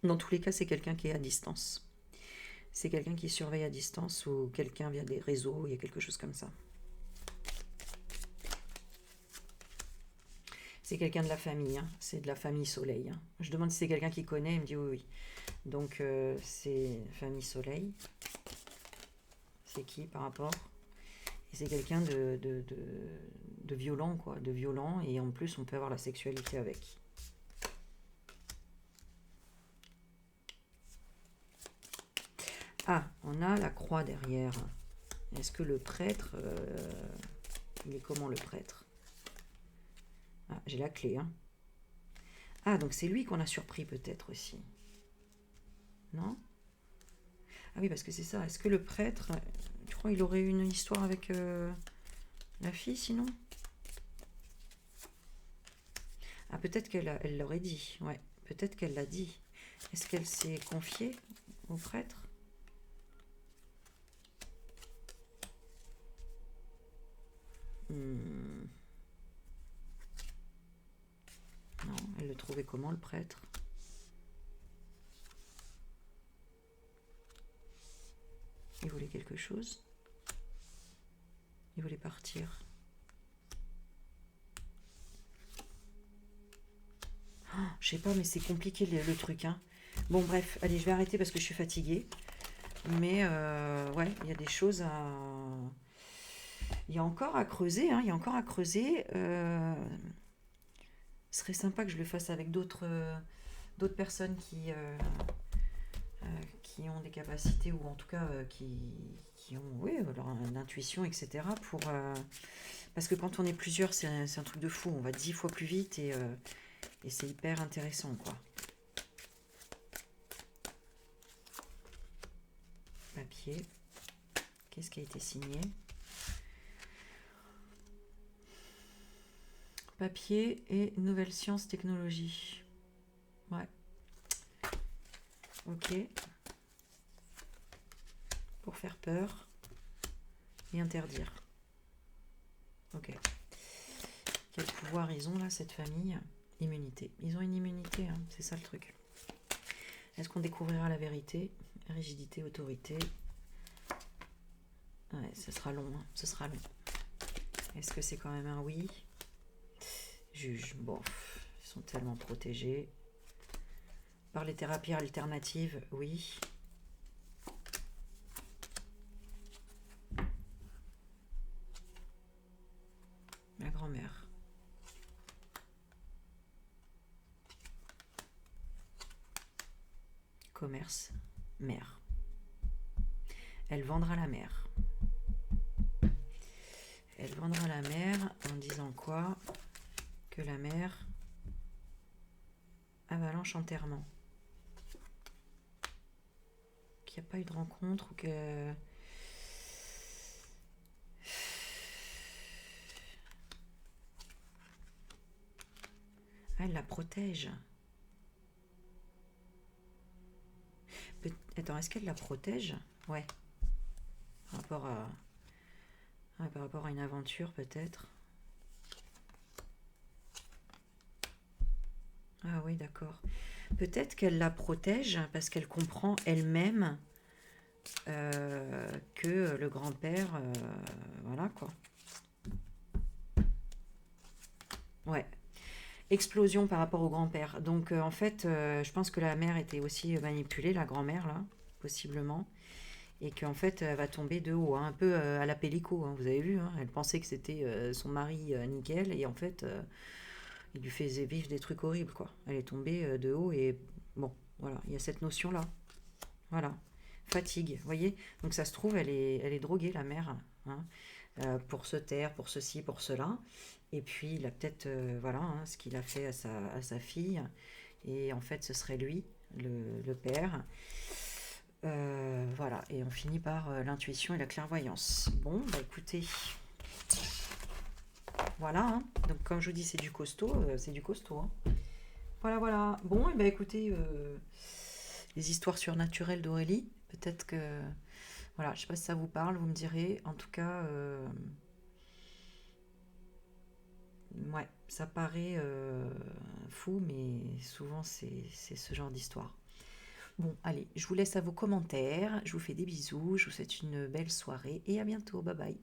dans tous les cas, c'est quelqu'un qui est à distance. C'est quelqu'un qui surveille à distance ou quelqu'un via des réseaux, il y a quelque chose comme ça. C'est quelqu'un de la famille, hein. C'est de la famille Soleil, hein. Je demande si c'est quelqu'un qui connaît, il me dit oui, oui. Donc c'est famille Soleil. C'est qui par rapport? Et c'est quelqu'un de violent, quoi, de violent, et en plus on peut avoir la sexualité avec. Ah, on a la croix derrière. Est-ce que le prêtre, il est comment le prêtre? Ah, j'ai la clé, hein. Ah, donc c'est lui qu'on a surpris peut-être aussi. Non? Ah oui, parce que c'est ça. Est-ce que le prêtre, tu crois qu'il aurait eu une histoire avec la fille sinon? Ah, peut-être qu'elle l'aurait dit. Ouais, peut-être qu'elle l'a dit. Est-ce qu'elle s'est confiée au prêtre? Non, elle le trouvait comment, le prêtre? Il voulait quelque chose? Il voulait partir. Oh, je sais pas, mais c'est compliqué le truc, hein. Bon, bref, allez, je vais arrêter parce que je suis fatiguée. Mais ouais, il y a des choses à... Il y a encore à creuser, hein, il y a encore à creuser. Ce serait sympa que je le fasse avec d'autres personnes qui ont des capacités ou en tout cas qui ont oui, leur intuition, etc. Parce que quand on est plusieurs, c'est un truc de fou. On va 10 fois plus vite et c'est hyper intéressant, quoi. Papier. Qu'est-ce qui a été signé? Papier et nouvelles sciences, technologies. Ouais. Ok. Pour faire peur et interdire. Ok. Quel pouvoir ils ont là, cette famille? Immunité. Ils ont une immunité, hein, c'est ça le truc. Est-ce qu'on découvrira la vérité? Rigidité, autorité. Ouais, ce sera long, hein, ce sera long. Est-ce que c'est quand même un oui? Juge, bon, ils sont tellement protégés. Par les thérapies alternatives, oui. La grand-mère. Commerce, mère. Elle vendra la mère. Elle vendra la mère en disant quoi? Que la mère avalanche enterrement. Qu'il n'y a pas eu de rencontre ou que... Ah, elle la protège. Attends, est-ce qu'elle la protège? Ouais. Par rapport à... Ouais, par rapport à une aventure, peut-être. Ah oui, d'accord. Peut-être qu'elle la protège parce qu'elle comprend elle-même que le grand-père... voilà, quoi. Ouais. Explosion par rapport au grand-père. Donc, en fait, je pense que la mère était aussi manipulée, la grand-mère, là, possiblement. Et qu'en fait, elle va tomber de haut, hein, un peu à la Pellico, hein, vous avez vu, hein, elle pensait que c'était son mari nickel, et en fait, il lui faisait vivre des trucs horribles, quoi. Elle est tombée de haut, et bon, voilà, il y a cette notion-là. Voilà. Fatigue, vous voyez? Donc ça se trouve, elle est droguée, la mère, hein, pour se taire, pour ceci, pour cela. Et puis, il a peut-être, voilà, hein, ce qu'il a fait à sa fille. Et en fait, ce serait lui, le père. Voilà, et on finit par l'intuition et la clairvoyance. Bon, bah écoutez, voilà, hein. Donc comme je vous dis, c'est du costaud, hein. Voilà, voilà. Bon, et bah écoutez, les histoires surnaturelles d'Aurélie, peut-être que, voilà, je sais pas si ça vous parle, vous me direz. En tout cas, ouais, ça paraît fou, mais souvent c'est ce genre d'histoire. Bon, allez, je vous laisse à vos commentaires, je vous fais des bisous, je vous souhaite une belle soirée et à bientôt, bye bye.